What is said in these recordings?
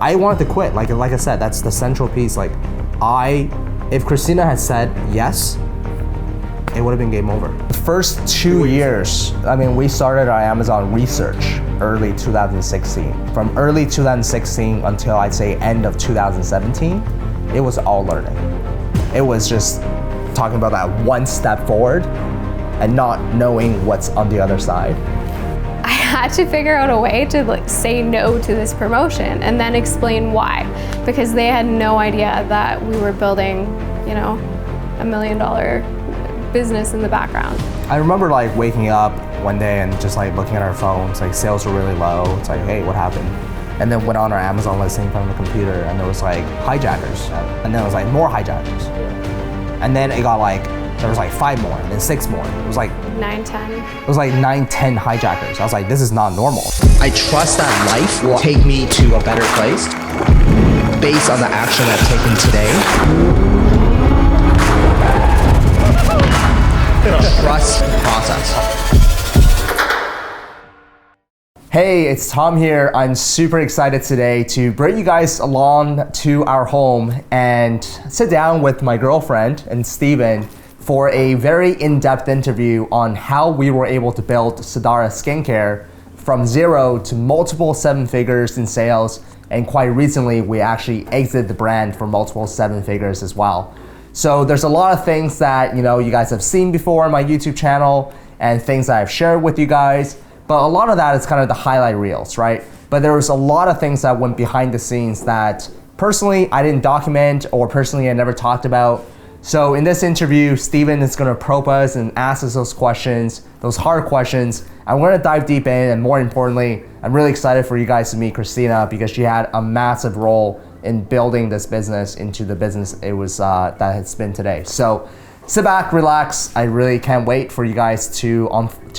I wanted to quit. Like I said, that's the central piece. Like if Christina had said yes, it would have been game over. The first 2 years, I mean, we started our Amazon research early 2016. From early 2016 until I'd say end of 2017, it was all learning. It was just talking about that one step forward and not knowing what's on the other side. I had to figure out a way to like say no to this promotion and then explain why, because they had no idea that we were building, you know, $1 million business in the background. I remember like waking up one day and just like looking at our phones, like sales were really low. It's like, hey, what happened? And then went on our Amazon listing from the computer and there was like hijackers. And then it was like more hijackers. And then it got like, there was like 5 more, and then 6 more. It was like 9, 10. It was like 9, 10 hijackers. I was like, this is not normal. I trust that life will take me to a better place based on the action I've taken today. Trust the process. Hey, it's Tom here. I'm super excited today to bring you guys along to our home and sit down with my girlfriend and Steven for a very in-depth interview on how we were able to build Sadara Skincare from 0 to multiple 7 figures in sales. And quite recently, we actually exited the brand for multiple 7 figures as well. So there's a lot of things that you guys have seen before on my YouTube channel and things that I've shared with you guys. But a lot of that is kind of the highlight reels, right? But there was a lot of things that went behind the scenes that personally I didn't document or personally I never talked about. So in this interview, Steven is gonna probe us and ask us those questions, those hard questions. And we're gonna dive deep in, and more importantly, I'm really excited for you guys to meet Christina because she had a massive role in building this business into the business it was that it's been today. So sit back, relax. I really can't wait for you guys to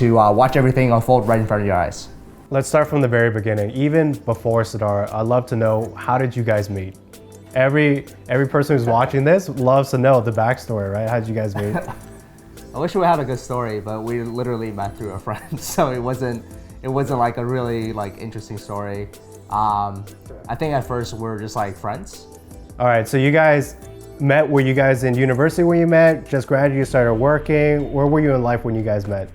watch everything unfold right in front of your eyes. Let's start from the very beginning. Even before Sadara, I'd love to know, how did you guys meet? Every person who's watching this loves to know the backstory, right? How did you guys meet? I wish we had a good story, but we literally met through a friend, so it wasn't like a really like interesting story. I think at first we're just like friends. All right, so you guys met, were you guys in university when you met? Just graduated, started working? Where were you in life when you guys met?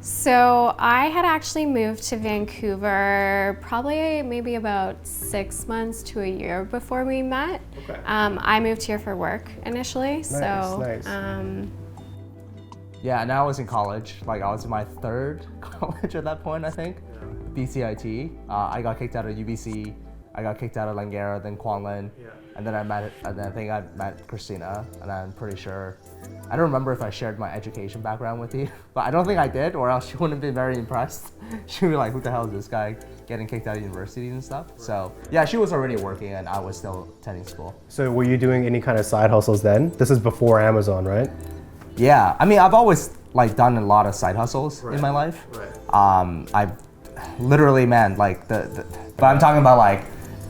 So I had actually moved to Vancouver probably maybe about 6 months to a year before we met. Okay. I moved here for work initially. Nice, so nice. Yeah, and I was in college. Like I was in my 3rd college at that point, I think. BCIT. I got kicked out of UBC. I got kicked out of Langara, then Kwantlen. Yeah. And then I think I met Christina, and I'm pretty sure, I don't remember if I shared my education background with you, but I don't think I did, or else she wouldn't have been very impressed. She'd be like, who the hell is this guy getting kicked out of university and stuff? Right. So yeah, she was already working and I was still attending school. So were you doing any kind of side hustles then? This is before Amazon, right? Yeah, I mean, I've always like done a lot of side hustles in my life. Right. I've literally, man, like but I'm talking about like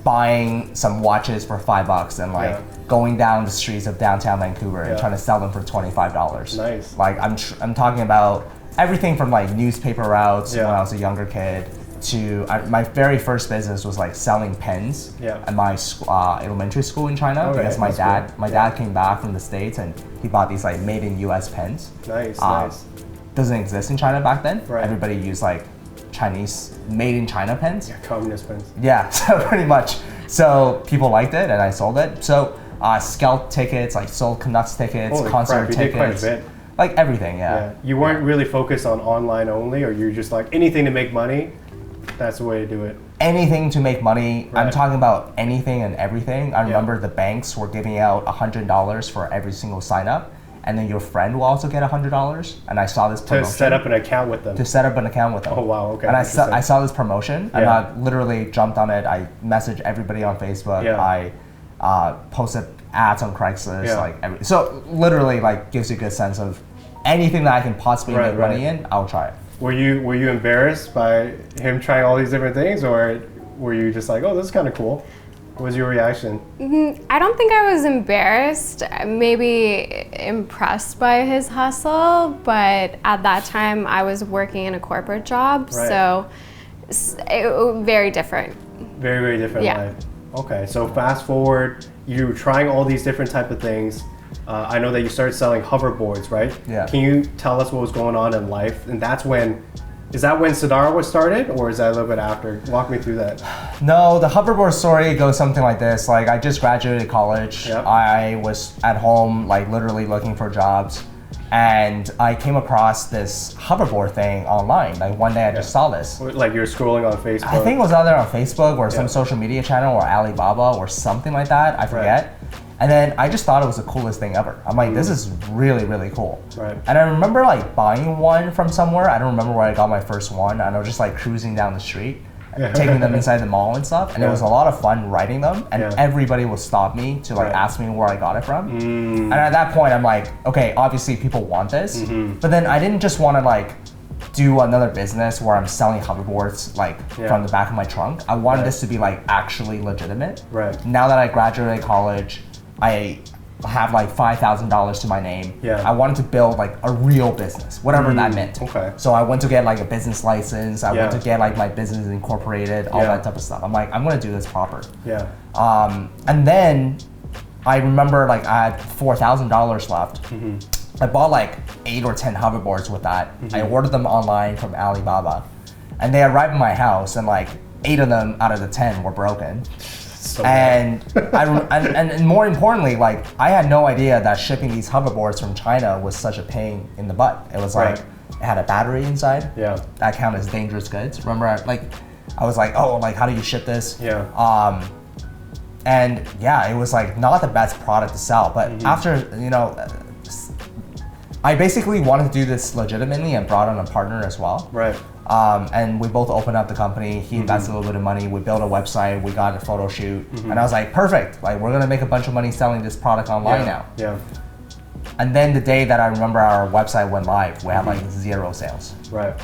buying some watches for $5 and like going down the streets of downtown Vancouver and trying to sell them for $25. Nice. Like I'm talking about everything from like newspaper routes when I was a younger kid to my very first business was like selling pens at my elementary school in China because my dad came back from the States and he bought these like made in US pens. Nice, nice. Doesn't exist in China back then. Right. Everybody used like Chinese made in China pens. Yeah, communist pens. Yeah, so pretty much. So people liked it and I sold it. So Scout tickets, like sold Canucks tickets, Holy concert crap, you tickets. did quite a bit. Like everything, yeah. You weren't really focused on online only, or you're just like anything to make money, that's the way to do it. Anything to make money. Right. I'm talking about anything and everything. I remember the banks were giving out $100 for every single sign up. And then your friend will also get $100. And I saw this promotion. To set up an account with them. To set up an account with them. Oh, wow, okay. And I saw this promotion and I literally jumped on it. I messaged everybody on Facebook. I posted ads on Craigslist. So literally like gives you a good sense of anything that I can possibly make money in, I'll try it. Were you embarrassed by him trying all these different things, or were you just like, oh, this is kind of cool? What was your reaction? I don't think I was embarrassed, maybe impressed by his hustle, but at that time I was working in a corporate job, so very different. Very, very different Yeah. life. Okay, so fast forward, you're trying all these different type of things. I know that you started selling hoverboards, right? Yeah. Can you tell us what was going on in life? And that's when, is that when Sidara was started, or is that a little bit after? Walk me through that. No, the hoverboard story goes something like this. Like, I just graduated college. Yep. I was at home, like literally looking for jobs. And I came across this hoverboard thing online. Like one day I just saw this. Like you're scrolling on Facebook. I think it was either on Facebook or some Yeah. social media channel or Alibaba or something like that. I forget. And then I just thought it was the coolest thing ever. I'm like, this is really, really cool. Right. And I remember like buying one from somewhere. I don't remember where I got my first one. I was just like cruising down the street, taking them inside the mall and stuff. And it was a lot of fun riding them. And Yeah. everybody would stop me to like Right. ask me where I got it from. And at that point, I'm like, okay, obviously people want this. But then I didn't just want to like do another business where I'm selling hoverboards like from the back of my trunk. I wanted this to be like actually legitimate. Right. Now that I graduated college, I have like $5,000 to my name. Yeah. I wanted to build like a real business, whatever that meant. Okay. So I went to get like a business license. I went Yeah. to get like my business incorporated, all Yeah. that type of stuff. I'm like, I'm gonna do this proper. Yeah. And then I remember like I had $4,000 left. I bought like 8 or 10 hoverboards with that. I ordered them online from Alibaba, and they arrived at my house, and like 8 of them out of the 10 were broken. So bad. And more importantly, like I had no idea that shipping these hoverboards from China was such a pain in the butt. It was like Right. it had a battery inside. Yeah. That count as dangerous goods. Remember, I was like, oh, like how do you ship this? Yeah. And yeah, it was like not the best product to sell. But after I basically wanted to do this legitimately and brought on a partner as well. Right. And we both opened up the company. He invested a little bit of money. We built a website. We got a photo shoot. And I was like, perfect. Like, we're going to make a bunch of money selling this product online now. Yeah. And then the day that I remember our website went live, we had like 0 sales. Right.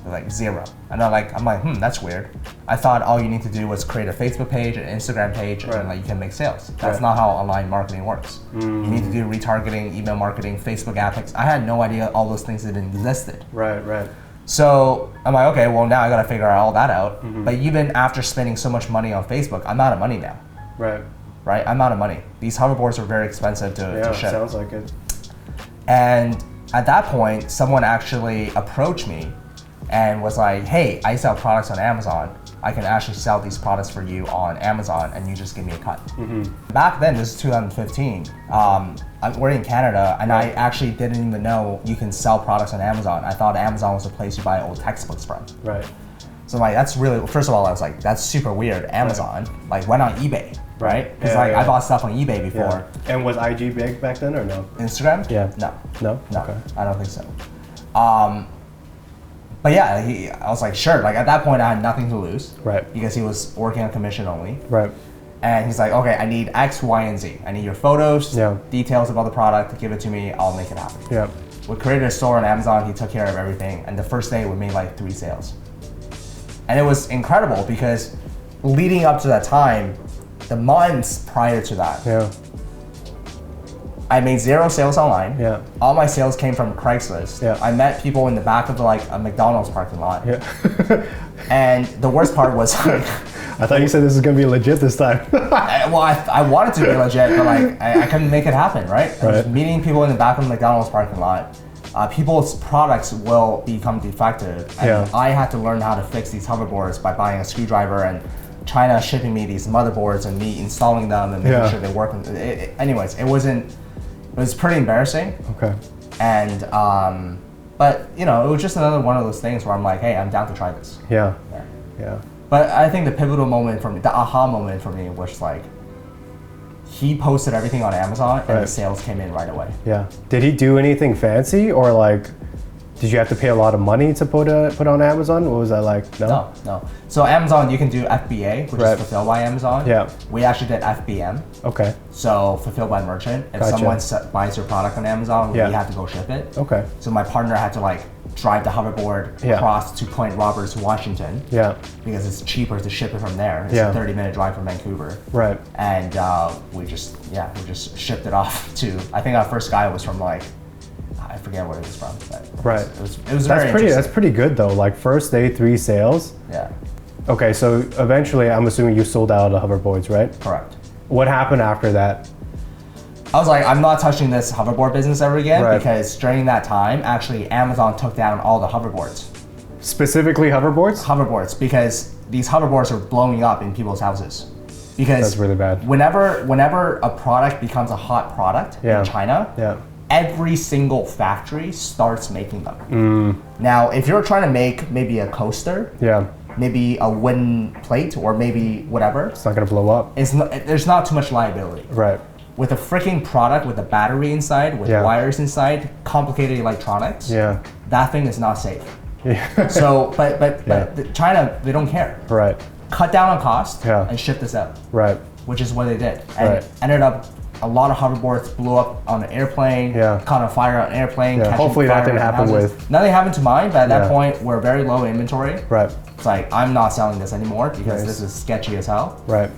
Like 0. And I'm like, that's weird. I thought all you need to do was create a Facebook page, an Instagram page, Right. and like you can make sales. That's Right. not how online marketing works. You need to do retargeting, email marketing, Facebook ad. I had no idea all those things even existed. Right. Right. So I'm like, okay, well now I gotta figure all that out. But even after spending so much money on Facebook, I'm out of money now, Right. right? I'm out of money. These hoverboards are very expensive to Yeah. ship. Sounds like it. And at that point, someone actually approached me and was like, hey, I sell products on Amazon. I can actually sell these products for you on Amazon and you just give me a cut. Back then, this is 2015, we're in Canada and I actually didn't even know you can sell products on Amazon. I thought Amazon was a place you buy old textbooks from. Right. So I'm like, that's really, first of all, I was like, that's super weird. Amazon, like went on eBay, right? Because Yeah, like yeah. I bought stuff on eBay before. Yeah. And was IG big back then or no? Instagram? Yeah. No. No. No, Okay. I don't think so. But yeah, I was like, sure. Like at that point, I had nothing to lose. Right. Because he was working on commission only. Right. And he's like, okay, I need X, Y, and Z. I need your photos, Yeah. details about the product, give it to me, I'll make it happen. Yeah. We created a store on Amazon, he took care of everything, and the first day we made like 3 sales. And it was incredible because leading up to that time, the months prior to that, Yeah. I made 0 sales online. Yeah. All my sales came from Craigslist. Yeah. I met people in the back of like a McDonald's parking lot. Yeah. And the worst part was like, I thought you said this was gonna be legit this time. I wanted to be legit, but like I couldn't make it happen, right? I was Right. meeting people in the back of the McDonald's parking lot. People's products will become defective, and Yeah. I had to learn how to fix these hoverboards by buying a screwdriver and China shipping me these motherboards and me installing them and making Yeah. sure they work. Anyways, it was pretty embarrassing. Okay. And but you know, it was just another one of those things where I'm like, hey, I'm down to try this. Yeah. Yeah. Yeah. But I think the pivotal moment for me, the aha moment for me, was like he posted everything on Amazon and the Right. sales came in right away. Yeah. Did he do anything fancy or like did you have to pay a lot of money to put on Amazon? What was that like? No. So Amazon, you can do FBA, which Right. is fulfilled by Amazon. Yeah. We actually did FBM, Okay. so fulfilled by merchant. If Gotcha. someone buys your product on Amazon, Yeah. we have to go ship it. Okay. So my partner had to like drive the hoverboard Yeah. across to Point Roberts, Washington, Yeah. because it's cheaper to ship it from there. It's Yeah. a 30-minute drive from Vancouver. Right. And we just shipped it off to, I think our first guy was from like, I forget where it was from, but Right. it was very That's interesting. pretty good though. Like first day 3 sales. Yeah. Okay, so eventually, I'm assuming you sold out of the hoverboards, right? Correct. What happened after that? I was like, I'm not touching this hoverboard business ever again Right. because during that time, actually, Amazon took down all the hoverboards. Specifically hoverboards? Hoverboards, because these hoverboards are blowing up in people's houses. Because That's really bad. Whenever a product becomes a hot product Yeah. in China, Yeah. every single factory starts making them. Now, if you're trying to make maybe a coaster, Yeah. maybe a wooden plate, or maybe whatever, It's not gonna blow up. there's not too much liability. Right. With a freaking product with a battery inside, with Yeah. wires inside, complicated electronics, Yeah. that thing is not safe. Yeah. So, but Yeah. China, they don't care. Right. Cut down on cost Yeah. and ship this out, Right. which is what they did. And Right. ended up, a lot of hoverboards blew up on an airplane, Yeah. caught on fire on an airplane. Yeah, catching hopefully that fire didn't in happen houses. with- Nothing happened to mine, but at that Yeah. point, we're very low inventory. Right. It's like, I'm not selling this anymore because Nice. this is sketchy as hell. Right.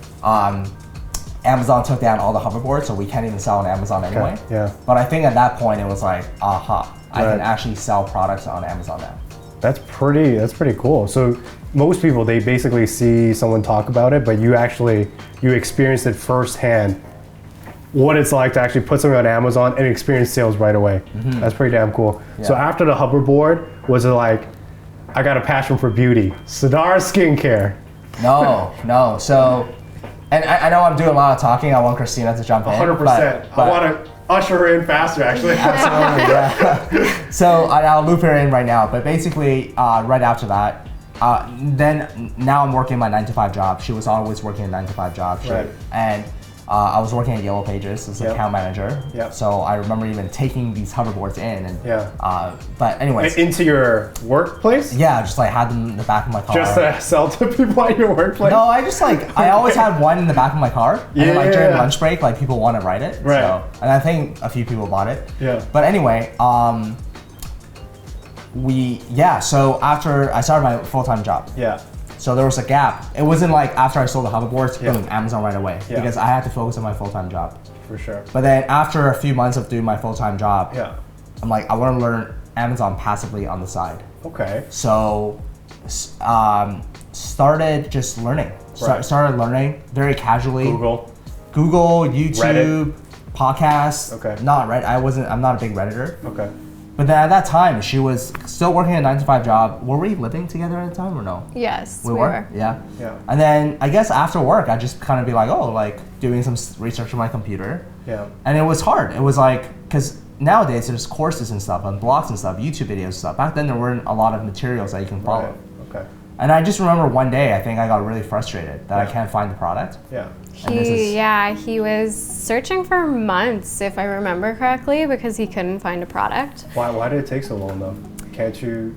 Amazon took down all the hoverboards, so we can't even sell on Amazon anyway. yeah. But I think at that point it was like, aha, I can Right. actually sell products on Amazon now. That's pretty cool. So most people, they basically see someone talk about it, but you experienced it firsthand, what it's like to actually put something on Amazon and experience sales right away. That's pretty damn cool. So Yeah. after the hoverboard, was it like, I got a passion for beauty, Sidar Skincare? No. So, and I know I'm doing a lot of talking. I want Christina to jump in. 100%. I want to usher her in faster, actually. Absolutely, yeah. So I'll loop her in right now. But basically, right after that, now I'm working my 9-to-5 job. She was always working a 9-to-5 job. Right. And I was working at Yellow Pages as an Yep. account manager. Yep. So I remember even taking these hoverboards in. And, Yeah. but anyways, Into your workplace? yeah, just like had them in the back of my car. Just to sell to people at your workplace? No, I just like I always had one in the back of my car, and then, like during Yeah. lunch break, like people want to ride it. Right. So, and I think a few people bought it. Yeah. But anyway, so after I started my full-time job, Yeah. so there was a gap. It wasn't like after I sold the hoverboards, Yeah. boom, Amazon right away, Yeah. because I had to focus on my full-time job. For sure. But then after a few months of doing my full-time job, Yeah. I'm like, I want to learn Amazon passively on the side. Okay. So, started just learning. Right. Started learning very casually. Google, YouTube, podcasts. Okay. Not right. I'm not a big Redditor. Okay. But then at that time, she was still working a 9-to-5 job. Were we living together at the time or no? Yes, We were. Yeah. Yeah. And then I guess after work, I just kind of be like, like doing some research on my computer. Yeah. And it was hard. It was like, because nowadays there's courses and stuff and blogs and stuff, YouTube videos and stuff. Back then there weren't a lot of materials that you can follow. Right. Okay. And I just remember one day, I think I got really frustrated that I can't find the product. Yeah. And this is- He was searching for months, if I remember correctly, because he couldn't find a product. Why did it take so long though? Can't you?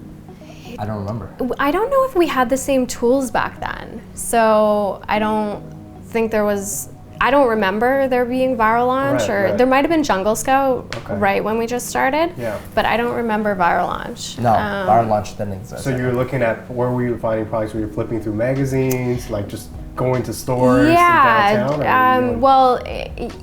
I don't remember. I don't know if we had the same tools back then, so I don't think there was. I don't remember there being Viral Launch, Right, or right. there might have been Jungle Scout Okay. right when we just started. Yeah. But I don't remember Viral Launch. No, our lunch didn't exist. So you were looking at where were you finding products? Were you flipping through magazines, like just going to stores in downtown? Or were you doing- Well,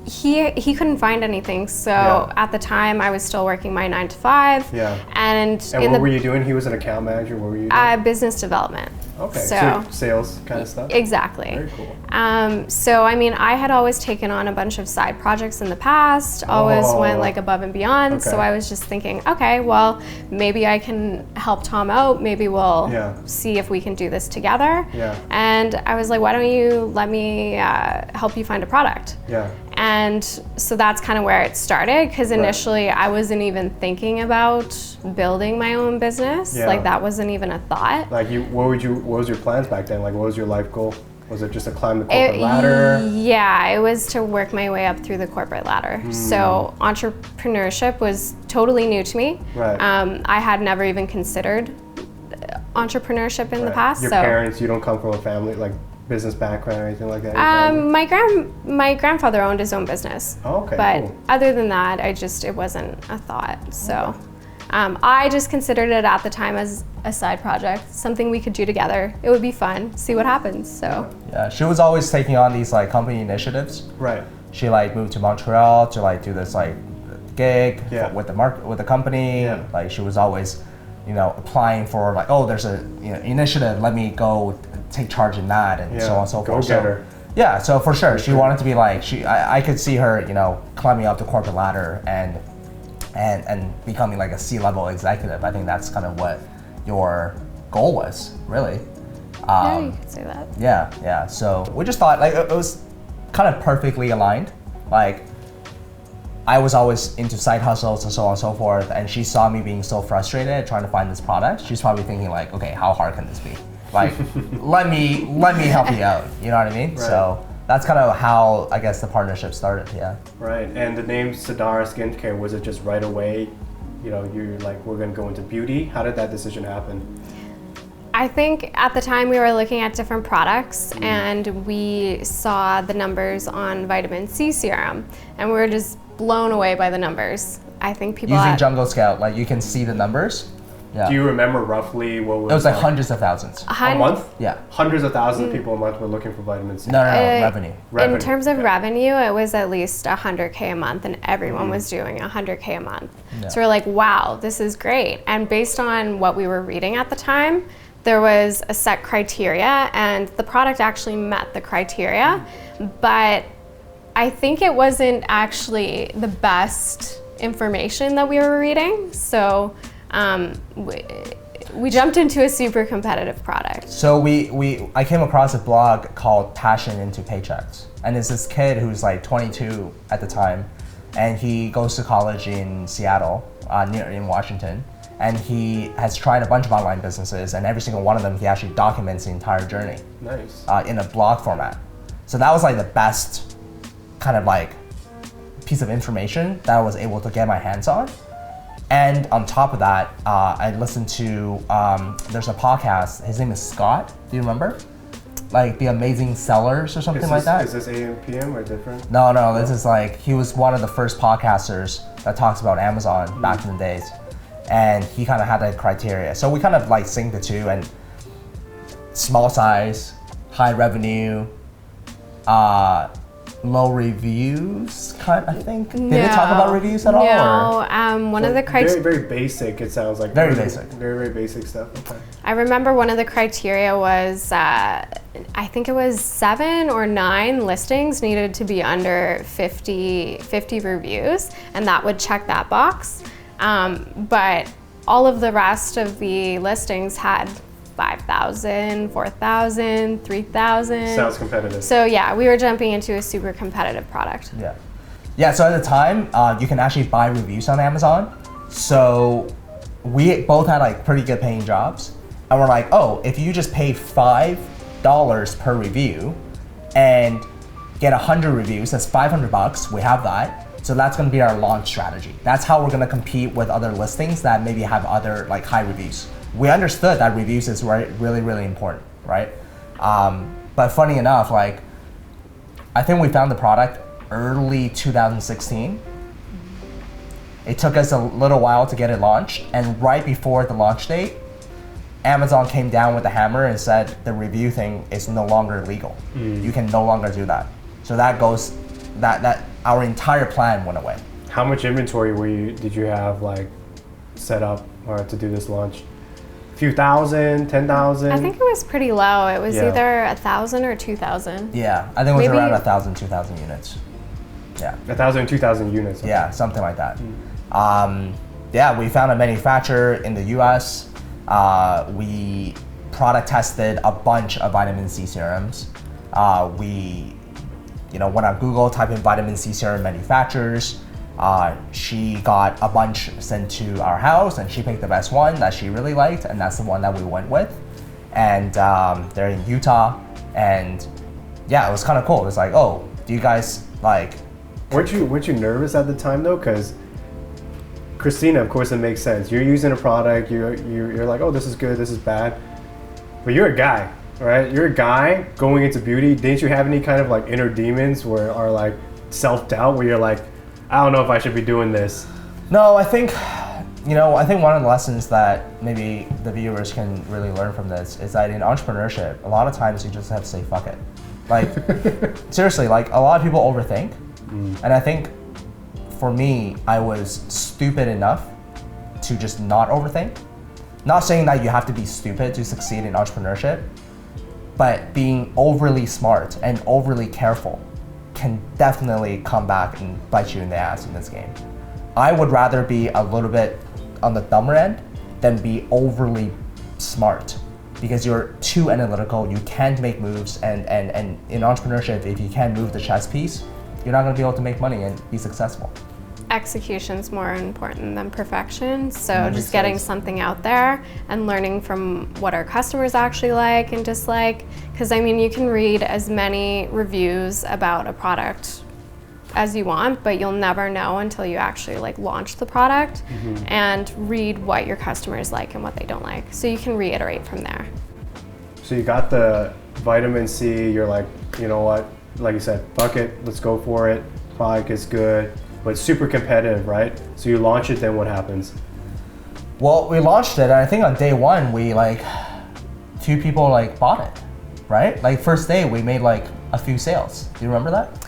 he couldn't find anything, so Yeah. at the time I was still working my 9-to-5. Yeah. And And in what were you doing? He was an account manager. What were you doing? business development. Okay. So sales kind of stuff. exactly. Very cool. So I mean, I had always taken on a bunch of side projects in the past. Always Oh. went like above and beyond. So Okay. I was just thinking, okay, well, maybe I can help Tom out. Maybe we'll Yeah. see if we can do this together. Yeah. And I was like, why don't you let me help you find a product? Yeah. And so that's kind of where it started, because initially I wasn't even thinking about building my own business. Yeah. Like that wasn't even a thought. Like what was your plans back then? Like what was your life goal? Was it just to climb the corporate ladder? Yeah, it was to work my way up through the corporate ladder. So entrepreneurship was totally new to me. Right. I had never even considered entrepreneurship in the Right. past. Your so parents, you don't come from a family like business background or anything like that? my grandfather owned his own business. Oh, okay, But cool. other than that, it wasn't a thought. So I just considered it at the time as a side project, something we could do together. It would be fun, see what happens. So Yeah, she was always taking on these like company initiatives. Right. She like moved to Montreal to like do this like gig Yeah. with the company. Yeah. Like she was always, applying for like, oh, there's a initiative. Let me go take charge in that and so on and so forth. Go-getter. Yeah, so for sure, she wanted to be like I could see her, climbing up the corporate ladder and becoming like a C-level executive. I think that's kind of what your goal was, really. Yeah, you could say that. Yeah. So we just thought like it was kind of perfectly aligned. Like I was always into side hustles and so on and so forth, and she saw me being so frustrated trying to find this product. She's probably thinking like, okay, how hard can this be? Like, let me help you out. You know what I mean? Right. So that's kind of how I guess the partnership started. Yeah. Right. And the name Sadara Skincare, was it just right away? You're like, we're gonna go into beauty. How did that decision happen? I think at the time we were looking at different products and we saw the numbers on vitamin C serum and we were just blown away by the numbers. I think people Using Jungle Scout, like you can see the numbers. Yeah. Do you remember roughly what It was like hundreds of thousands. a month? Yeah. Hundreds of thousands of people a month were looking for vitamin C. No, revenue. Revenue. In terms of Okay. revenue, it was at least 100K a month and everyone was doing 100K a month. Yeah. So we're like, wow, this is great. And based on what we were reading at the time, there was a set criteria and the product actually met the criteria, but I think it wasn't actually the best information that we were reading. So we jumped into a super competitive product. So I came across a blog called Passion into Paychecks, and it's this kid who's like 22 at the time, and he goes to college in Seattle, in Washington, and he has tried a bunch of online businesses, and every single one of them he actually documents the entire journey. Nice. In a blog format. So that was like the best kind of like piece of information that I was able to get my hands on. And on top of that, I listened to, there's a podcast, his name is Scott, do you remember? Like The Amazing Sellers or something like that? Is this AM, PM or different? No, this is like, he was one of the first podcasters that talks about Amazon back in the days. And he kind of had that criteria. So we kind of like synced the two, and small size, high revenue, low reviews, I think. Did it talk about reviews at all? No, one of the criteria. Very basic, it sounds like. Very basic. Very basic stuff. Okay. I remember one of the criteria was, I think it was 7 or 9 listings needed to be under 50 reviews, and that would check that box. But all of the rest of the listings had 5,000, 4,000, 3,000. Sounds competitive. So yeah, we were jumping into a super competitive product. Yeah, so at the time, you can actually buy reviews on Amazon. So we both had like pretty good paying jobs. And we're like, oh, if you just pay $5 per review and get 100 reviews, that's $500, we have that. So that's gonna be our launch strategy. That's how we're gonna compete with other listings that maybe have other like high reviews. We understood that reviews is really, really important, right? But funny enough, like, I think we found the product early 2016. It took us a little while to get it launched, and right before the launch date, Amazon came down with a hammer and said the review thing is no longer legal. You can no longer do that. So that our entire plan went away. How much inventory did you have like set up to do this launch? A few thousand, 10,000? I think it was pretty low. It was Yeah. either 1,000 or 2,000. Yeah, I think it was Maybe- around 1,000, 2,000 units. Yeah. 1,000, 2,000 units. Yeah, something like that. Yeah, we found a manufacturer in the US. We product tested a bunch of vitamin C serums. We went on Google, typed in vitamin C serum manufacturers. She got a bunch sent to our house, and she picked the best one that she really liked, and that's the one that we went with. And they're in Utah, and yeah, it was kind of cool. It's like, oh, do you guys like? Weren't you nervous at the time though? Because Christina, of course, it makes sense. You're using a product. You're like, oh, this is good, this is bad. But you're a guy, right? You're a guy going into beauty. Didn't you have any kind of like inner demons are like self-doubt where you're like, I don't know if I should be doing this? No, I think one of the lessons that maybe the viewers can really learn from this is that in entrepreneurship, a lot of times you just have to say fuck it. Like seriously, like a lot of people overthink, and I think for me, I was stupid enough to just not overthink. Not saying that you have to be stupid to succeed in entrepreneurship, but being overly smart and overly careful can definitely come back and bite you in the ass in this game. I would rather be a little bit on the dumber end than be overly smart, because you're too analytical, you can't make moves, and in entrepreneurship, if you can't move the chess piece, you're not gonna be able to make money and be successful. Execution's more important than perfection. So just getting something out there and learning from what our customers actually like and dislike. Because I mean, you can read as many reviews about a product as you want, but you'll never know until you actually like launch the product and read what your customers like and what they don't like. So you can reiterate from there. So you got the vitamin C, you're like, you know what, like you said, fuck it, let's go for it. Product is good, but it's super competitive, right? So you launch it, then what happens? Well, we launched it, and I think on day one, we like, few people like bought it, right? Like first day, we made like a few sales. Do you remember that?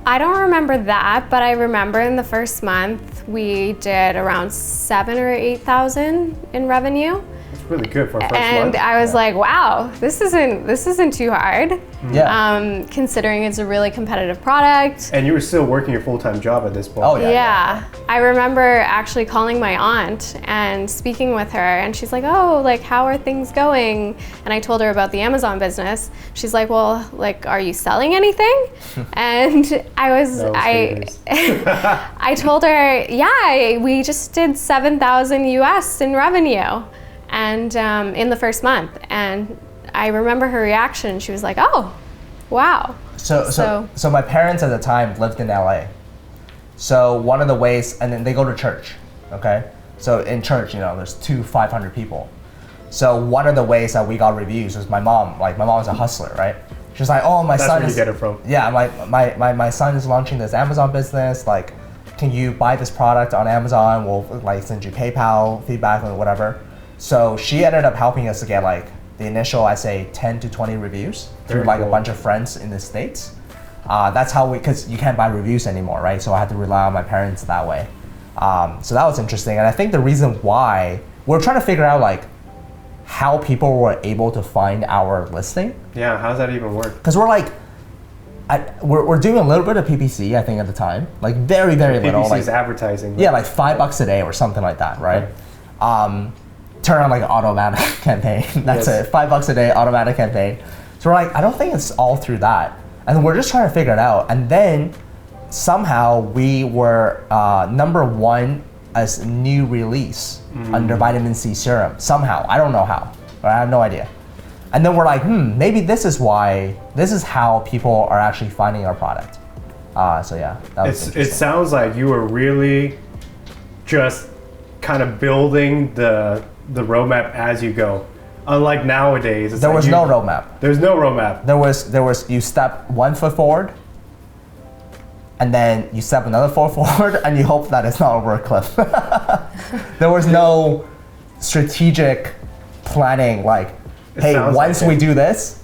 I don't remember that, but I remember in the first month, we did around 7,000 or 8,000 in revenue. It's really good for a first month. And I was like, wow, this isn't too hard. Yeah. Considering it's a really competitive product. And you were still working your full-time job at this point. Oh, yeah. Yeah. I remember actually calling my aunt and speaking with her, and she's like, oh, like, how are things going? And I told her about the Amazon business. She's like, well, like, are you selling anything? And I told her, yeah, we just did 7,000 US in revenue, and in the first month. And I remember her reaction. She was like, oh, wow. So my parents at the time lived in LA. So one of the ways, and then they go to church, okay? So in church, you know, there's 500 people. So one of the ways that we got reviews was my mom. Like my mom's a hustler, right? She's like, oh, my son is. That's where you get it from. Yeah, my son is launching this Amazon business. Like, can you buy this product on Amazon? We'll like send you PayPal feedback or whatever. So she ended up helping us to get like the initial, I say, 10 to 20 reviews through like a bunch of friends in the States. That's how because you can't buy reviews anymore, right? So I had to rely on my parents that way. So that was interesting. And I think the reason why, we're trying to figure out like how people were able to find our listing. Yeah, how does that even work? Because we're like, we're doing a little bit of PPC, I think at the time, like very, very little. PPC like is advertising. Right? Yeah, like $5 a day or something like that, right? Turn on like an automatic campaign. That's it, $5 a day automatic campaign. So we're like, I don't think it's all through that. And we're just trying to figure it out. And then somehow we were number one as new release under vitamin C serum. Somehow, I don't know how, but I have no idea. And then we're like, maybe this is how people are actually finding our product. So yeah, that was interesting. It sounds like you were really just kind of building the roadmap as you go. Unlike nowadays, it's there like was no roadmap. There's no roadmap. There was you step 1 foot forward, and then you step another foot forward, and you hope that it's not over a cliff. There was no strategic planning like, hey, once we do this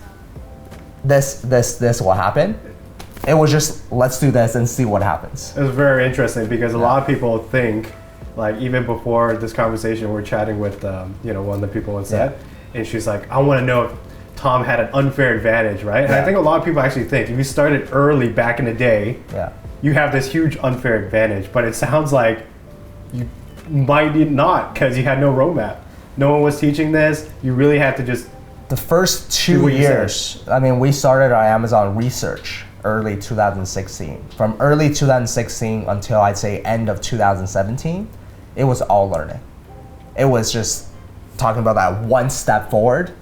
will happen. It was just, let's do this and see what happens. It was very interesting because a lot of people think, like even before this conversation, we're chatting with one of the people on set, and she's like, I want to know if Tom had an unfair advantage, right? And I think a lot of people actually think if you started early back in the day, you have this huge unfair advantage. But it sounds like you might not because you had no roadmap. No one was teaching this. You really had to just. The first 2 years, I mean, we started our Amazon research early 2016. From early 2016 until I'd say end of 2017, it was all learning. It was just talking about that one step forward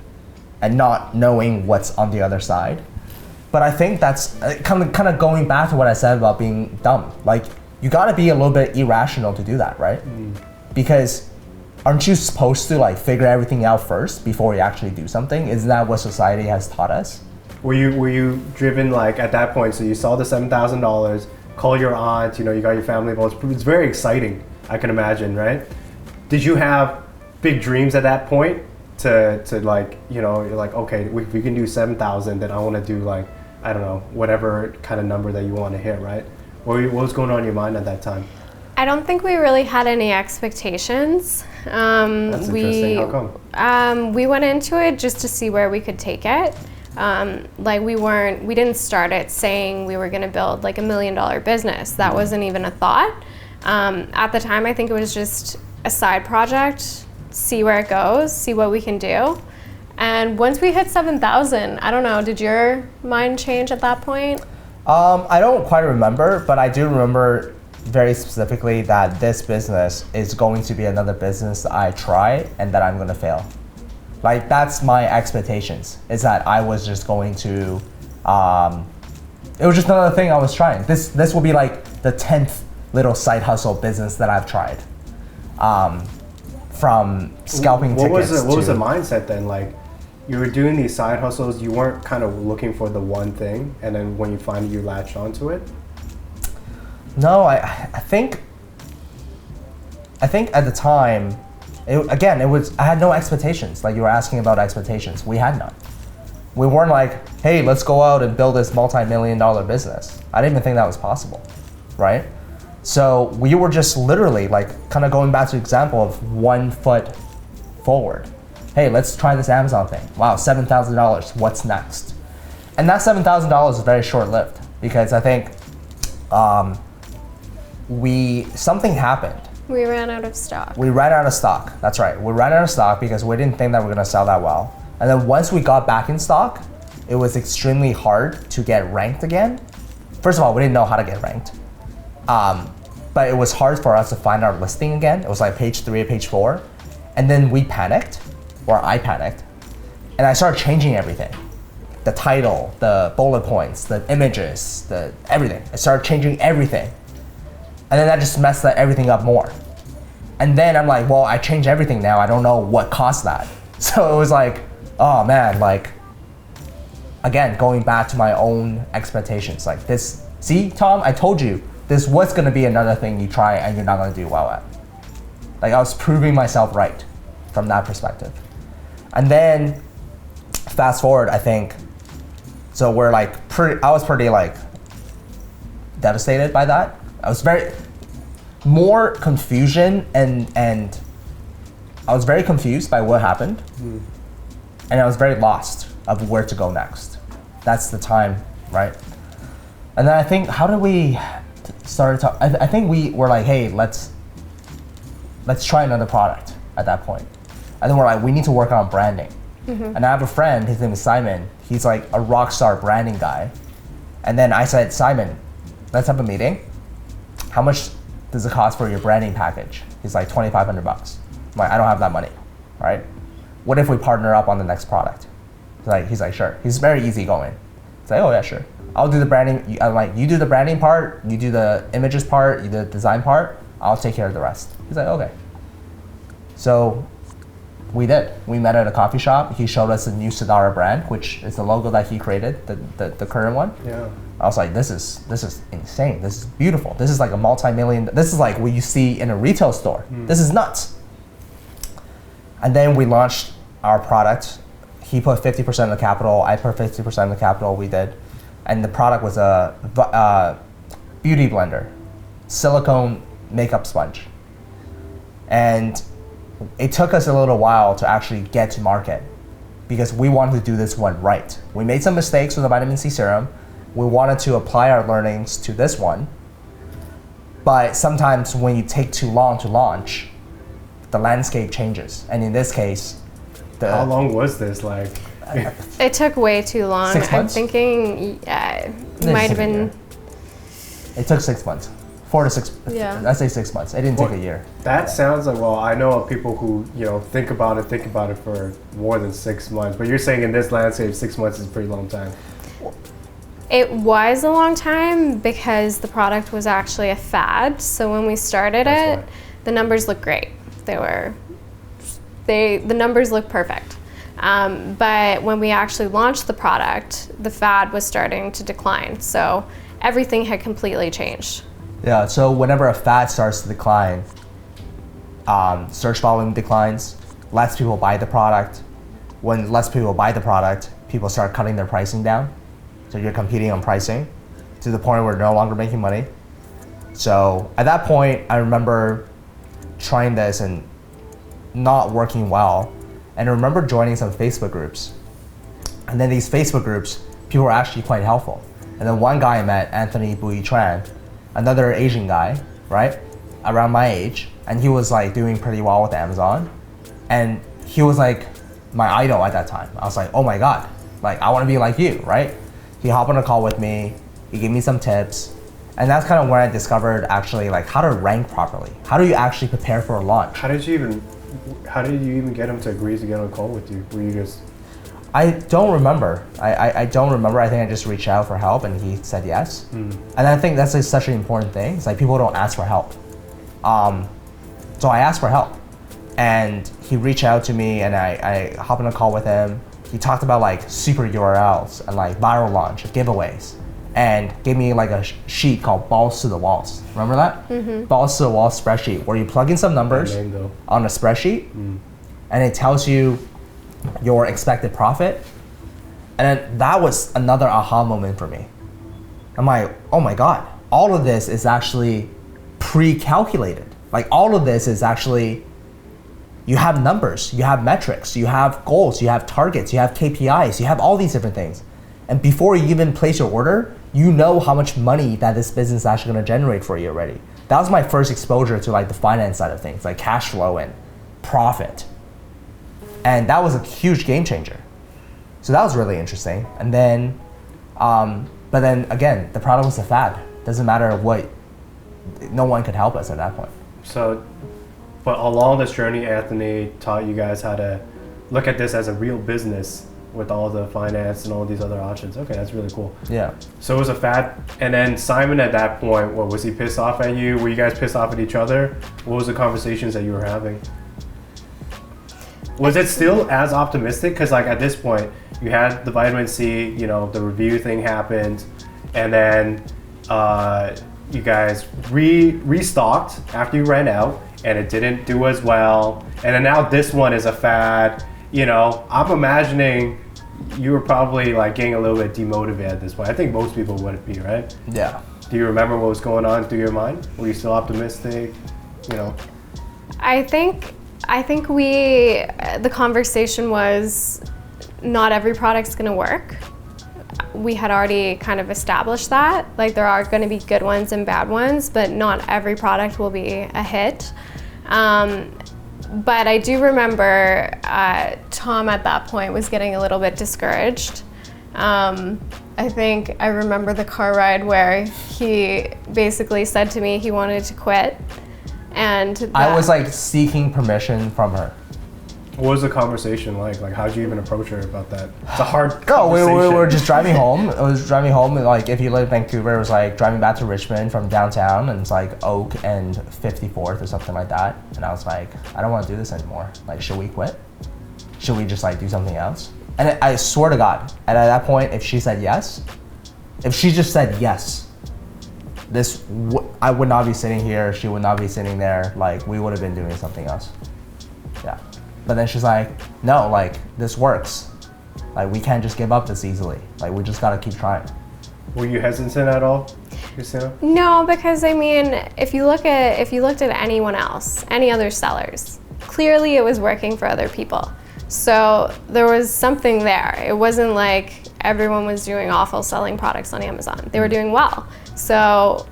and not knowing what's on the other side. But I think that's kind of going back to what I said about being dumb. Like, you gotta be a little bit irrational to do that, right? Because aren't you supposed to like figure everything out first before you actually do something? Isn't that what society has taught us? Were you driven like at that point? So you saw the $7,000, call your aunt, you got your family involved. It's very exciting, I can imagine, right? Did you have big dreams at that point to like, you're like, okay, if we can do 7,000, then I want to do like, I don't know, whatever kind of number that you want to hit, right? What was going on in your mind at that time? I don't think we really had any expectations. That's interesting. How come? We went into it just to see where we could take it. Like we didn't start it saying we were going to build like $1 million business. That wasn't even a thought. At the time, I think it was just a side project, see where it goes, see what we can do. And once we hit 7,000, I don't know, did your mind change at that point? I don't quite remember, but I do remember very specifically that this business is going to be another business that I try and that I'm going to fail. Like, that's my expectations, is that I was just going to, it was just another thing I was trying. This will be like the 10th little side hustle business that I've tried. From scalping tickets What was the mindset then? Like, you were doing these side hustles, you weren't kind of looking for the one thing, and then when you finally you latched onto it? No, I think at the time, I had no expectations. Like you were asking about expectations, we had none. We weren't like, hey, let's go out and build this multi-million-dollar business. I didn't even think that was possible, right? So we were just literally like kind of going back to the example of 1 foot forward. Hey, let's try this Amazon thing. Wow, $7,000, what's next? And that $7,000 is very short-lived because I think something happened. We ran out of stock. We ran out of stock, that's right. We ran out of stock because we didn't think that we were gonna sell that well. And then once we got back in stock, it was extremely hard to get ranked again. First of all, we didn't know how to get ranked. But it was hard for us to find our listing again. It was like page 3 or page 4. And then we panicked, or I panicked, and I started changing everything. The title, the bullet points, the images, everything. I started changing everything. And then that just messed everything up more. And then I'm like, well, I changed everything now. I don't know what caused that. So it was like, oh man, like, again, going back to my own expectations. Like this, see, Tom, I told you, this was gonna be another thing you try and you're not gonna do well at. Like I was proving myself right from that perspective. And then fast forward, I think, so we're like, I was pretty like devastated by that. I was more confusion and I was very confused by what happened. And I was very lost of where to go next. That's the time, right? And then I think, how did we start to, I think we were like, hey, let's try another product at that point. And then we're like, we need to work on branding. And I have a friend, his name is Simon. He's like a rock star branding guy. And then I said, Simon, let's have a meeting. How much does it cost for your branding package? He's like, $2,500. I'm like, I don't have that money, right? What if we partner up on the next product? He's like, sure. He's very easygoing. It's like, oh yeah, sure. I'll do the branding. I'm like, you do the branding part, you do the images part, you do the design part, I'll take care of the rest. He's like, okay. So we did. We met at a coffee shop. He showed us the new Sidara brand, which is the logo that he created, the current one. Yeah. I was like, this is insane. This is beautiful. This is like a multi-million. This is like what you see in a retail store. This is nuts. And then we launched our product. He put 50% of the capital. I put 50% of the capital. We did, and the product was a beauty blender, silicone makeup sponge, and it took us a little while to actually get to market because we wanted to do this one right. We made some mistakes with the vitamin C serum. We wanted to apply our learnings to this one, but sometimes when you take too long to launch, the landscape changes. And in this case, how long was this? Like, it took way too long. 6 months? I'm thinking, it might have been. It took 6 months. 4 to 6. Yeah. I'd say 6 months. It didn't take a year. That sounds like, well, I know of people who, think about it for more than 6 months. But you're saying in this landscape, 6 months is a pretty long time. It was a long time because the product was actually a fad. So when we started That's it, why. the numbers looked great. The numbers looked perfect. But when we actually launched the product, the fad was starting to decline. So everything had completely changed. Yeah, so whenever a fad starts to decline, search volume declines, less people buy the product. When less people buy the product, people start cutting their pricing down. So you're competing on pricing to the point where you're no longer making money. So at that point, I remember trying this and not working well. And I remember joining some Facebook groups. And then these Facebook groups, people were actually quite helpful. And then one guy I met, Anthony Bui Tran, another Asian guy, right, around my age, and he was like doing pretty well with Amazon. And he was like my idol at that time. I was like, oh my God, like I want to be like you, right? He hopped on a call with me, he gave me some tips, and that's kind of where I discovered actually like how to rank properly. How do you actually prepare for a launch? How did you even get him to agree to get on a call with you? Were you just... I don't remember. I don't remember. I think I just reached out for help and he said yes. And I think that's like such an important thing. It's like people don't ask for help. So I asked for help and he reached out to me and I hopped on a call with him. He talked about like super URLs and like viral launch, giveaways, and gave me like a sheet called Balls to the Walls. Remember that? Balls to the Walls spreadsheet where you plug in some numbers on a spreadsheet and it tells you your expected profit. And then that was another aha moment for me. I'm like, oh my God, all of this is actually pre-calculated. Like all of this is actually, you have numbers, you have metrics, you have goals, you have targets, you have KPIs, you have all these different things. And before you even place your order, you know how much money that this business is actually gonna generate for you already. That was my first exposure to like the finance side of things, like cash flow and profit. And that was a huge game changer. So that was really interesting. And then, but then again, the product was a fad. Doesn't matter what, no one could help us at that point. So, but along this journey, Anthony taught you guys how to look at this as a real business with all the finance and all these other options. Okay, that's really cool. Yeah. So it was a fad. And then Simon at that point, what, was he pissed off at you? Were you guys pissed off at each other? What was the conversations that you were having? Was it still as optimistic? Because like at this point, you had the vitamin C, you know, the review thing happened, and then you guys restocked after you ran out, and it didn't do as well. And then now this one is a fad. You know, I'm imagining you were probably like getting a little bit demotivated at this point. I think most people would be, right? Yeah. Do you remember what was going on through your mind? Were you still optimistic? You know? I think the conversation was not every product's gonna work. We had already kind of established that. Like there are gonna be good ones and bad ones, but not every product will be a hit. But I do remember Tom at that point was getting a little bit discouraged. I think I remember the car ride where he basically said to me he wanted to quit. And I was like seeking permission from her. What was the conversation like? Like, how'd you even approach her about that? It's a hard No, conversation. we were just driving home. It was driving home, like if you live in Vancouver, it was like driving back to Richmond from downtown, and it's like Oak and 54th or something like that. And I was like, I don't want to do this anymore. Like, should we quit? Should we just like do something else? And I swear to God, and at that point, if she said yes, if she just said yes, I would not be sitting here, she would not be sitting there, like we would have been doing something else. Yeah. But then she's like, no, like this works. Like we can't just give up this easily. Like we just gotta keep trying. Were you hesitant at all, Christina? No, because I mean, if you looked at anyone else, any other sellers, clearly it was working for other people. So there was something there. It wasn't like everyone was doing awful selling products on Amazon. They were doing well. So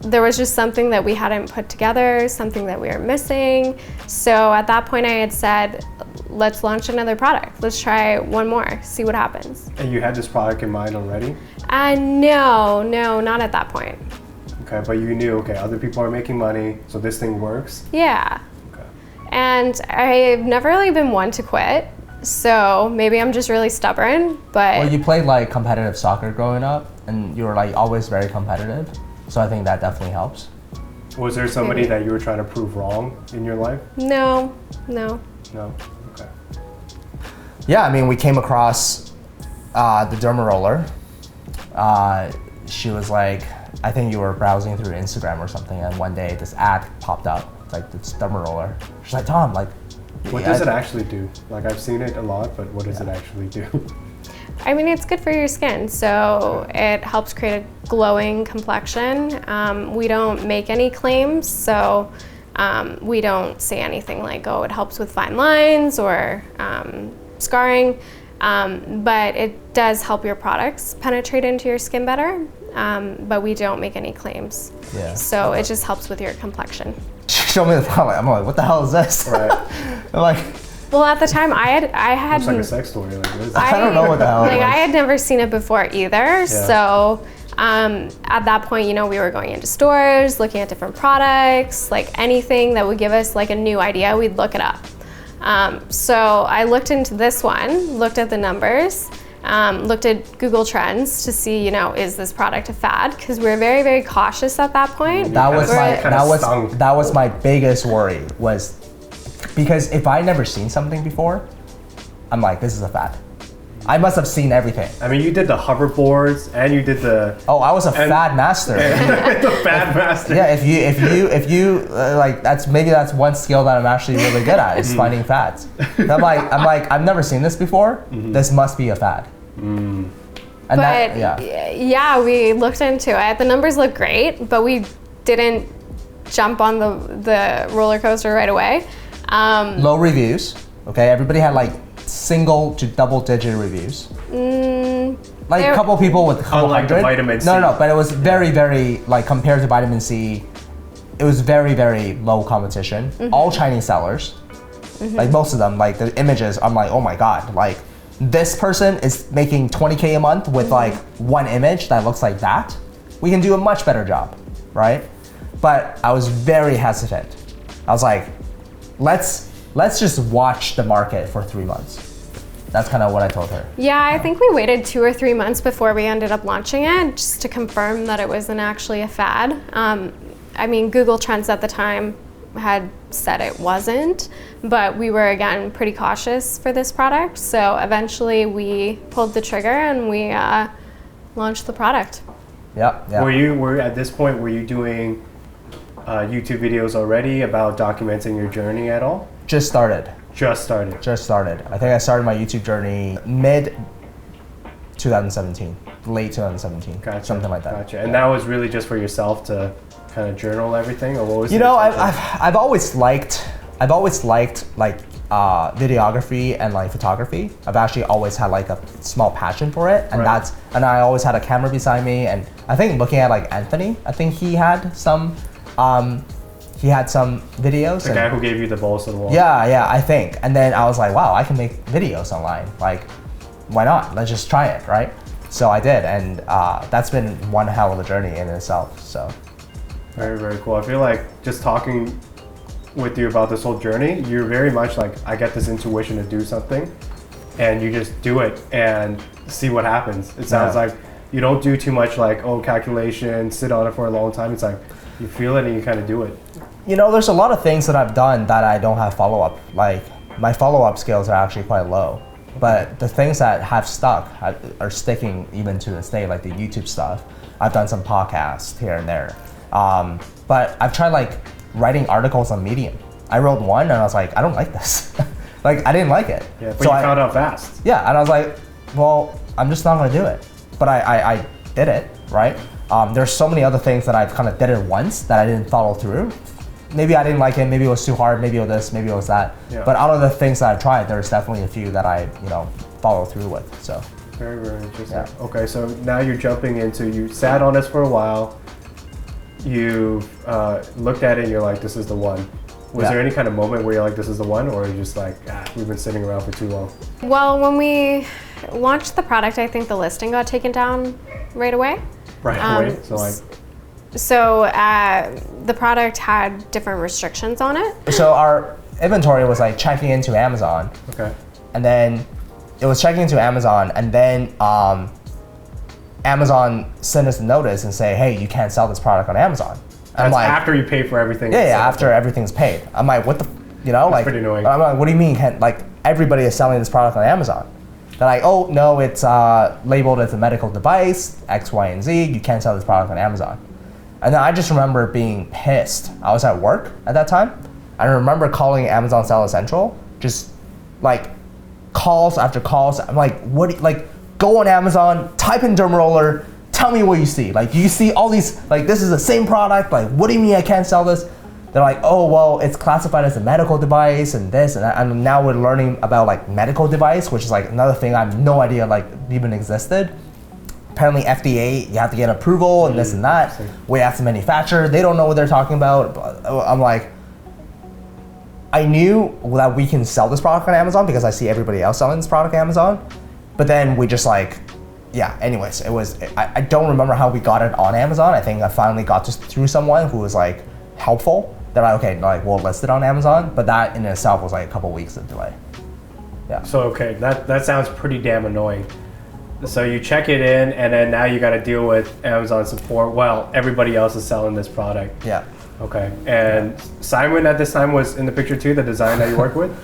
there was just something that we hadn't put together, something that we were missing. So at that point I had said, let's launch another product. Let's try one more, see what happens. And you had this product in mind already? No, not at that point. Okay, but you knew, okay, other people are making money, so this thing works? Yeah. Okay. And I've never really been one to quit. So maybe I'm just really stubborn, but... Well, you played like competitive soccer growing up, and you were like always very competitive. So I think that definitely helps. Was there somebody that you were trying to prove wrong in your life? No. No? Okay. Yeah, I mean, we came across the Derma Roller. She was like, I think you were browsing through Instagram or something, and one day this ad popped up, like this Derma Roller. She's like, Tom, like, what does it actually do? Like I've seen it a lot, but what does it actually do? I mean, it's good for your skin. So it helps create a glowing complexion. We don't make any claims, so we don't say anything like, oh, it helps with fine lines or scarring. But it does help your products penetrate into your skin better, but we don't make any claims. Yeah. So it just helps with your complexion. Show me the product. I'm like, what the hell is this? Right. I'm like, Well, at the time, I had It's like a sex story. Like, what is that? I don't know what the hell it Like was. I had never seen it before either. So at that point, we were going into stores, looking at different products, like anything that would give us like a new idea, we'd look it up. So I looked into this one, looked at the numbers, looked at Google Trends to see, is this product a fad? Because we were very, very cautious at that point. That was Kinda that was my biggest worry, was because if I never seen something before, I'm like, this is a fad. I must have seen everything. I mean, you did the hoverboards and you did the Oh, I was a fad master. the fad master. Yeah, if you like, that's one skill that I'm actually really good at, is finding fads. And I'm like, I've never seen this before. This must be a fad. And But yeah, we looked into it. The numbers look great, but we didn't jump on the roller coaster right away. Low reviews. Okay, everybody had like single to double digit reviews. Like a couple people with a couple Unlike the hundred. vitamin C. No, but it was very, very, like, compared to vitamin C, it was very, very low competition. All Chinese sellers, like most of them, like the images, I'm like, oh my god, like this person is making 20K a month with like one image that looks like that. We can do a much better job, right? But I was very hesitant. I was like, let's just watch the market for 3 months. That's kind of what I told her. Yeah, I think we waited 2 or 3 months before we ended up launching it, just to confirm that it wasn't actually a fad. I mean, Google Trends at the time had said it wasn't, but we were, again, pretty cautious for this product. So eventually we pulled the trigger and we launched the product. Yeah. Were at this point, were you doing YouTube videos already about documenting your journey at all? Just started. Just started. I think I started my YouTube journey mid 2017, late 2017, Gotcha. something like that. Gotcha. And that was really just for yourself to kind of journal everything, or what was? I've always liked like videography and like photography. I've actually always had like a small passion for it, and Right. and I always had a camera beside me. And I think looking at like Anthony, I think he had some videos. The guy who gave you the balls to the wall. Yeah, I think. And then I was like, wow, I can make videos online. Like, why not? Let's just try it, right? So I did, and that's been one hell of a journey in itself. So Very, very cool. I feel like just talking with you about this whole journey, you're very much like, I get this intuition to do something, and you just do it and see what happens. It sounds Yeah. like you don't do too much like, calculation, sit on it for a long time. It's like, you feel it and you kind of do it. there's a lot of things that I've done that I don't have follow-up. Like, my follow-up skills are actually quite low. But the things that have stuck are sticking even to this day, like the YouTube stuff. I've done some podcasts here and there. But I've tried like writing articles on Medium. I wrote one and I was like, I don't like this. Like, I didn't like it. Yeah, but So you found out fast. Yeah, and I was like, well, I'm just not gonna do it. But I did it, right? There's so many other things that I've kind of did it once that I didn't follow through. Maybe I didn't like it, maybe it was too hard, maybe it was this, maybe it was that. Yeah. But out of the things that I've tried, there's definitely a few that I, follow through with, so. Very, very interesting. Yeah. Okay, so now you're jumping into, you sat on this for a while, you looked at it and you're like, this is the one. Was Yeah. there any kind of moment where you're like, this is the one, or are you just like, we've been sitting around for too long? Well, when we launched the product, I think the listing got taken down right away. Right away? So like, So the product had different restrictions on it. So our inventory was like checking into Amazon, okay. and then it was checking into Amazon, and then Amazon sent us a notice and say, hey, you can't sell this product on Amazon. And I'm That's like, after you pay for everything. yeah, after everything's paid. I'm like, what the, like, pretty annoying. I'm like, what do you mean? Like, everybody is selling this product on Amazon. They're like, oh, no, it's labeled as a medical device, X, Y, and Z. You can't sell this product on Amazon. And then I just remember being pissed. I was at work at that time. I remember calling Amazon Seller Central, just like calls after calls. I'm like, go on Amazon, type in derma roller, tell me what you see. Like, you see all these, like, this is the same product. Like, what do you mean I can't sell this? they're like, oh, well, it's classified as a medical device and this, and now we're learning about like medical device, which is like another thing I have no idea like even existed. Apparently FDA, you have to get approval and this and that. We asked the manufacturer, they don't know what they're talking about. But I'm like, I knew that we can sell this product on Amazon because I see everybody else selling this product on Amazon. But then we just like, yeah, anyways, I don't remember how we got it on Amazon. I think I finally got this through someone who was like helpful. They're like, okay, like we'll list it on Amazon. But that in itself was like a couple weeks of delay. Yeah. So, okay, that sounds pretty damn annoying. So you check it in, and then now you got to deal with Amazon support. Well, everybody else is selling this product. Yeah. Okay. And Simon at this time was in the picture too, the design that you work with?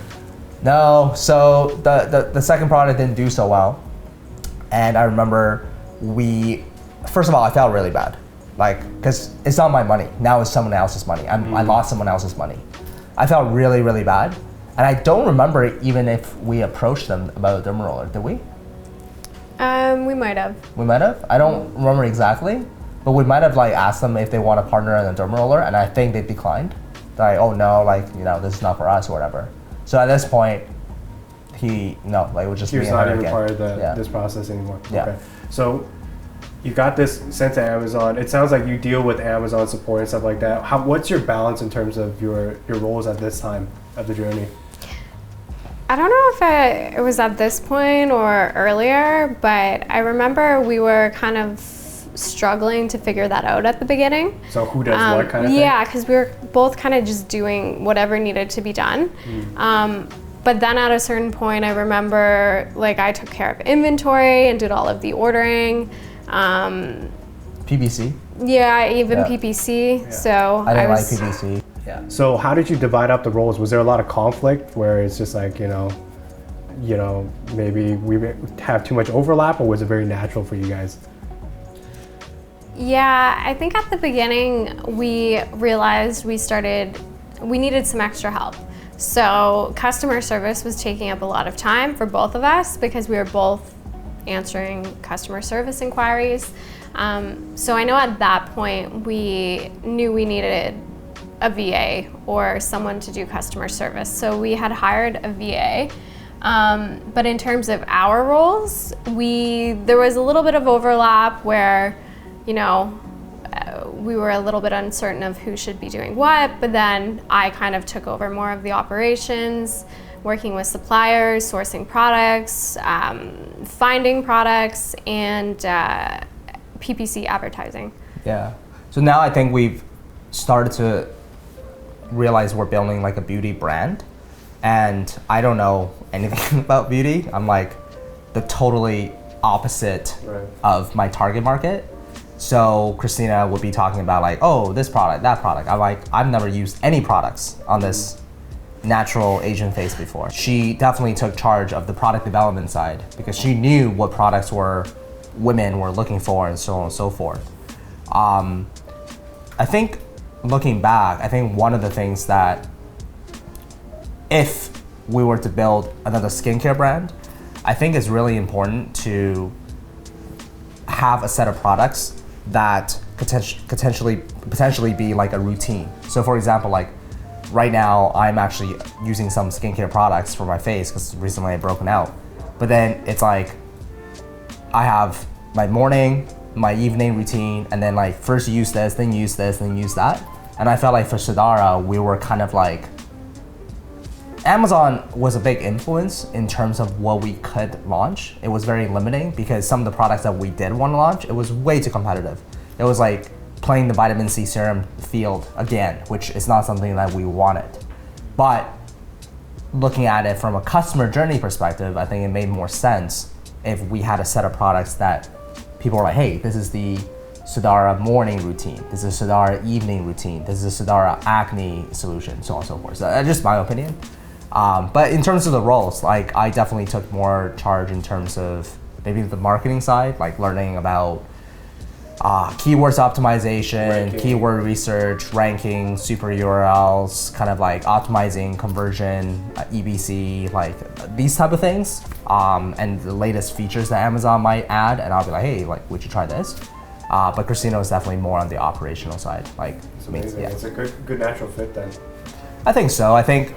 No, so the second product didn't do so well. And I remember first of all, I felt really bad. Like, because it's not my money. Now it's someone else's money. I lost someone else's money. I felt really, really bad. And I don't remember even if we approached them about a derma roller, did we? We might have. We might have. I don't remember exactly, but we might have like asked them if they want to partner on a derma roller, and I think they declined. They're like, oh no, like this is not for us or whatever. So at this point, it was just He me was and not her even again. part of Yeah. this process anymore. Yeah. Okay. So you got this sent to Amazon. It sounds like you deal with Amazon support and stuff like that. What's your balance in terms of your roles at this time of the journey? I don't know if it was at this point or earlier, but I remember we were kind of struggling to figure that out at the beginning. So who does what kind of thing? Yeah, because we were both kind of just doing whatever needed to be done. But then at a certain point, I remember like I took care of inventory and did all of the ordering. PPC. Yeah, even Yeah. PPC. So I didn't like was, PPC. Yeah. So how did you divide up the roles? Was there a lot of conflict where it's just like, maybe we have too much overlap, or was it very natural for you guys? Yeah, I think at the beginning we realized we needed some extra help. So customer service was taking up a lot of time for both of us because we were both answering customer service inquiries. So I know at that point we knew we needed a VA or someone to do customer service. So we had hired a VA. But in terms of our roles, there was a little bit of overlap where, we were a little bit uncertain of who should be doing what, but then I kind of took over more of the operations, working with suppliers, sourcing products, finding products, and PPC advertising. Yeah. So now I think we've started to realize we're building like a beauty brand, and I don't know anything about beauty. I'm like the totally opposite of my target market. So Christina would be talking about like, oh, this product, that product. I'm like, I've never used any products on this natural Asian face before. She definitely took charge of the product development side because she knew what products women were looking for and so on and so forth. I think looking back, I think one of the things that if we were to build another skincare brand, I think it's really important to have a set of products that potentially be like a routine. So for example, like right now I'm actually using some skincare products for my face because recently I've broken out. But then it's like I have my morning, my evening routine, and then like first use this, then use this, then use that. And I felt like for Sidara, we were kind of like, Amazon was a big influence in terms of what we could launch. It was very limiting because some of the products that we did want to launch, it was way too competitive. It was like playing the vitamin C serum field again, which is not something that we wanted. But looking at it from a customer journey perspective, I think it made more sense if we had a set of products that people were like, hey, this is the Sidara morning routine, this is Sidara evening routine, this is Sidara acne solution, so on and so forth. So that's just my opinion. But in terms of the roles, like I definitely took more charge in terms of maybe the marketing side, like learning about keywords optimization, keyword research, ranking, super URLs, kind of like optimizing conversion, EBC, like these type of things, and the latest features that Amazon might add, and I'll be like, hey, like, would you try this? But Christina was definitely more on the operational side. Like, It's amazing. It's a good natural fit then. I think so. I think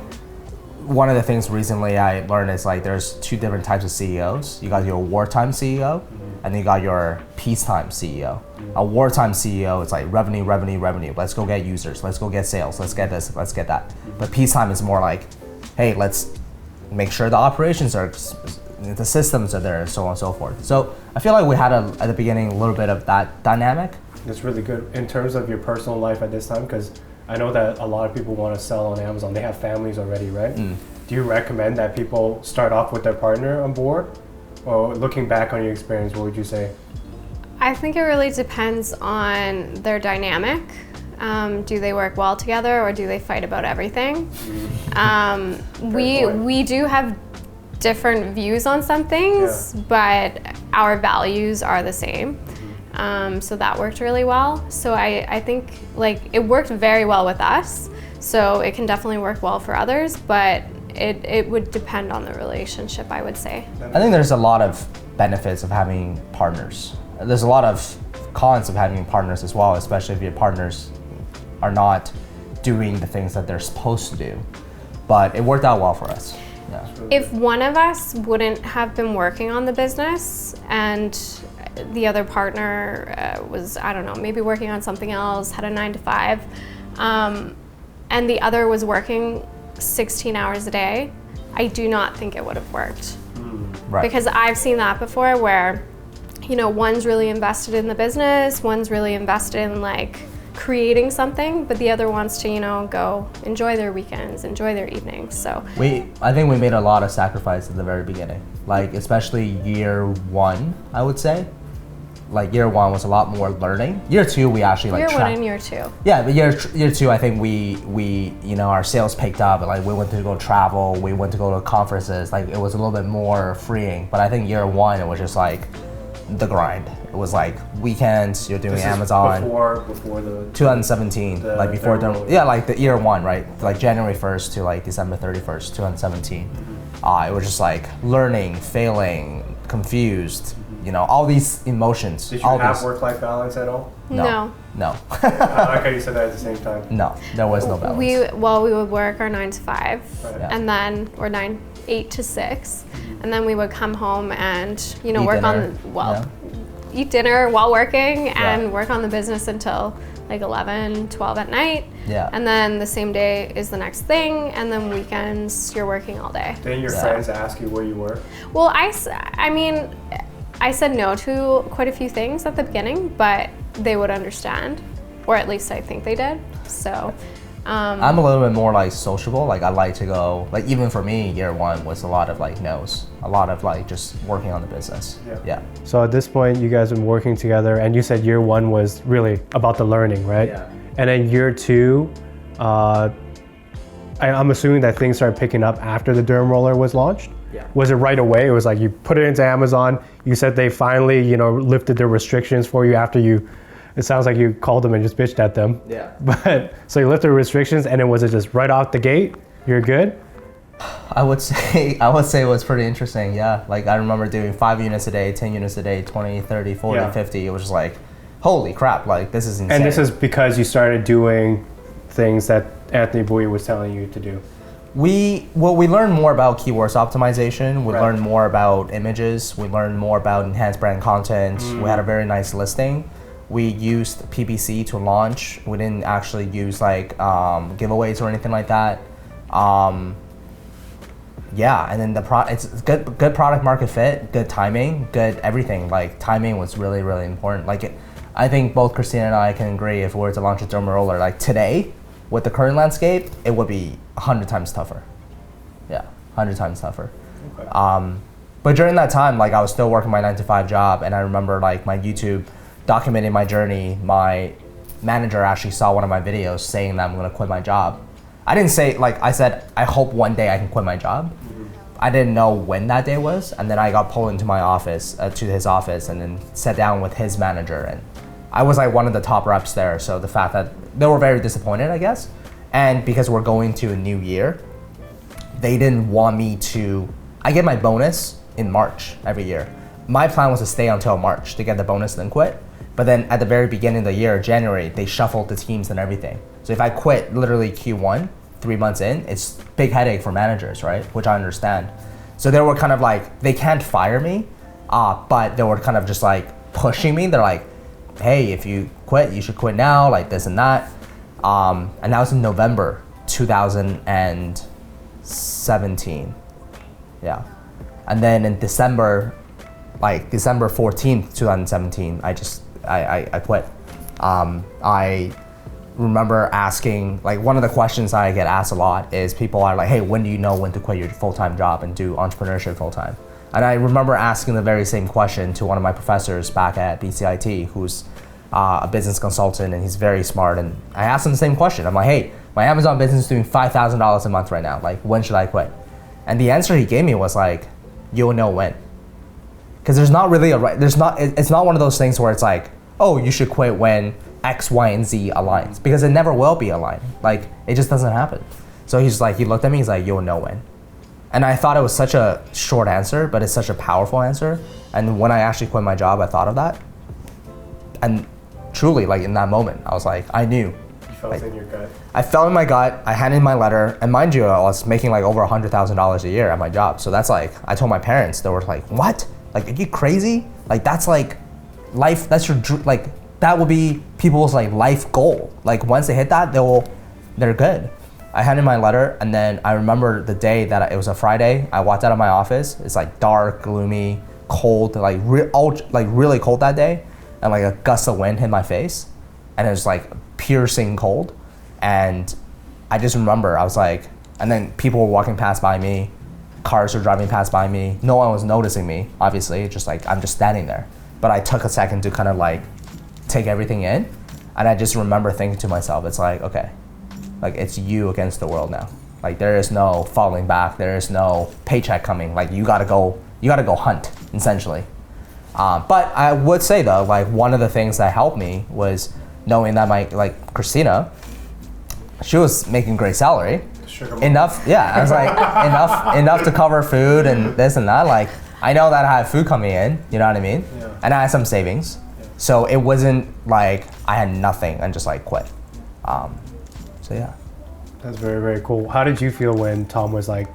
one of the things recently I learned is like there's two different types of CEOs. You got your wartime CEO, and then you got your peacetime CEO. A wartime CEO is like revenue, revenue, revenue. Let's go get users. Let's go get sales. Let's get this. Let's get that. But peacetime is more like, hey, let's make sure the operations are, the systems are there, and so on and so forth. So I feel like we had at the beginning a little bit of that dynamic. That's really good in terms of your personal life at this time, because I know that a lot of people want to sell on Amazon. They have families already, right? Do you recommend that people start off with their partner on board? Or looking back on your experience, what would you say? I think it really depends on their dynamic. Do they work well together, or do they fight about everything? We do have different views on some things, but our values are the same. So that worked really well. So I think like it worked very well with us. So it can definitely work well for others, but it would depend on the relationship, I would say. I think there's a lot of benefits of having partners. There's a lot of cons of having partners as well, especially if your partners are not doing the things that they're supposed to do. But it worked out well for us. Yeah. If one of us wouldn't have been working on the business and the other partner was, I don't know, maybe working on something else, had a 9 to 5, and the other was working 16 hours a day, I do not think it would have worked. Right. Because I've seen that before where, you know, one's really invested in the business, one's really invested in like creating something, but the other wants to, you know, go enjoy their weekends, enjoy their evenings. So I think we made a lot of sacrifices at the very beginning, like especially year 1, I would say. Like year 1 was a lot more learning. Year 2, we actually like year 1 and year 2. Yeah, but year 2, I think we you know, our sales picked up. Like we went to go travel, we went to go to conferences. Like it was a little bit more freeing. But I think year 1, it was just like the grind. It was like weekends. You're doing This Amazon. Is before the 2017, like before the yeah, like the year 1, right? Like January 1st to like December 31st, 2017. It was just like learning, failing, confused. You know, all these emotions. Did you all have these. work-life balance at all? No. No. I like how you said that at the same time. No, there was no balance. We would work our 9 to 5, Right. Yeah. and then or 8 to 6, and then we would come home and, you know, Eat work dinner. on eat dinner while working and Yeah. work on the business until like 11, 12 at night. Yeah. And then the same day is the next thing, and then weekends you're working all day. Didn't your friends ask you where you were? Well, I mean, I said no to quite a few things at the beginning, but they would understand, or at least I think they did. So, I'm a little bit more like sociable. Like I like to go, like even for me, year 1 was a lot of like no's, a lot of like just working on the business. Yeah. So at this point, you guys have been working together, and you said year 1 was really about the learning, right? Yeah. And then year 2, I'm assuming that things started picking up after the derm roller was launched. Yeah. Was it right away? It was like you put it into Amazon. You said they finally, you know, lifted the restrictions for you after you. It sounds like you called them and just bitched at them. Yeah. But so you lifted the restrictions, and then was it just right out the gate? You're good. I would say it was pretty interesting. Yeah. Like I remember doing 5 units a day, 10 units a day, 20, 30, 40, Yeah. 50. It was just like, holy crap! Like this is insane. And this is because you started doing things that Anthony Bui was telling you to do. We learned more about keywords optimization. We Right. learned more about images. We learned more about enhanced brand content. We had a very nice listing. We used PPC to launch. We didn't actually use like giveaways or anything like that. Yeah, and then it's good product market fit, good timing, good everything. Like timing was really, really important. Like I think both Christina and I can agree if we were to launch a derma roller like today, with the current landscape, it would be 100 times tougher. Yeah, 100 times tougher. Okay. But during that time, like I was still working my 9 to 5 job, and I remember like my YouTube documenting my journey. My manager actually saw one of my videos saying that I'm gonna quit my job. I didn't say, like I said, I hope one day I can quit my job. I didn't know when that day was, and then I got pulled into my office, to his office, and then sat down with his manager, and I was like one of the top reps there, so the fact that they were very disappointed, I guess, and because we're going to a new year, they didn't want me to, I get my bonus in March every year. My plan was to stay until March to get the bonus then quit. But then at the very beginning of the year, January, they shuffled the teams and everything. So if I quit literally Q1, 3 months in, it's big headache for managers, right? Which I understand. So they were kind of like, they can't fire me, but they were kind of just like pushing me. They're like, hey, if you quit, you should quit now, like this and that. And that was in November 2017. Yeah. And then in December, like December 14th, 2017, I quit. I remember asking, like one of the questions I get asked a lot is people are like, hey, when do you know when to quit your full-time job and do entrepreneurship full-time? And I remember asking the very same question to one of my professors back at BCIT, who's a business consultant, and he's very smart. And I asked him the same question. I'm like, hey, my Amazon business is doing $5,000 a month right now. Like, when should I quit? And the answer he gave me was like, you'll know when. Because there's not really it's not one of those things where it's like, oh, you should quit when X, Y, and Z aligns, because it never will be aligned. Like, it just doesn't happen. So he's like, he looked at me, he's like, you'll know when. And I thought it was such a short answer, but it's such a powerful answer. And when I actually quit my job, I thought of that. And truly, like in that moment, I was like, I knew. You felt in your gut. I felt in my gut, I handed in my letter, and mind you, I was making like over $100,000 a year at my job. So that's like, I told my parents, they were like, what? Like, are you crazy? Like, that's like life, that's your, like, that will be people's like life goal. Like once they hit that, they're good. I handed in my letter, and then I remember the day that it was a Friday. I walked out of my office. It's like dark, gloomy, cold, like really cold that day, and like a gust of wind hit my face, and it was like piercing cold. And I just remember I was like, and then people were walking past by me, cars were driving past by me. No one was noticing me, obviously. Just like I'm just standing there. But I took a second to kind of like take everything in, and I just remember thinking to myself, it's like, okay, like it's you against the world now. Like there is no falling back, there is no paycheck coming. Like you gotta go hunt, essentially. But I would say though, like one of the things that helped me was knowing that Christina, she was making great salary. Enough, yeah. I was like enough to cover food and this and that. Like I know that I had food coming in, you know what I mean? Yeah. And I had some savings. So it wasn't like I had nothing and just like quit. So yeah. That's very, very cool. How did you feel when Tom was like,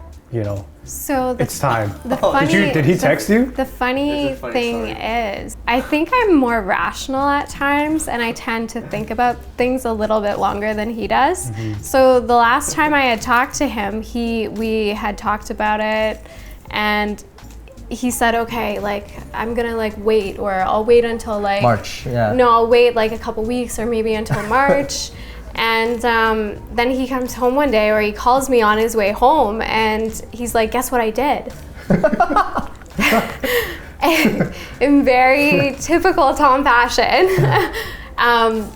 so it's time? Did he text you? The funny thing is, I think I'm more rational at times, and I tend to think about things a little bit longer than he does. Mm-hmm. So the last time I had talked to him, we had talked about it, and he said, okay, like I'm gonna like wait, or I'll wait until like March. Yeah. No, I'll wait like a couple weeks, or maybe until March. And then he comes home one day, or he calls me on his way home, and he's like, guess what I did? And in very typical Tom fashion,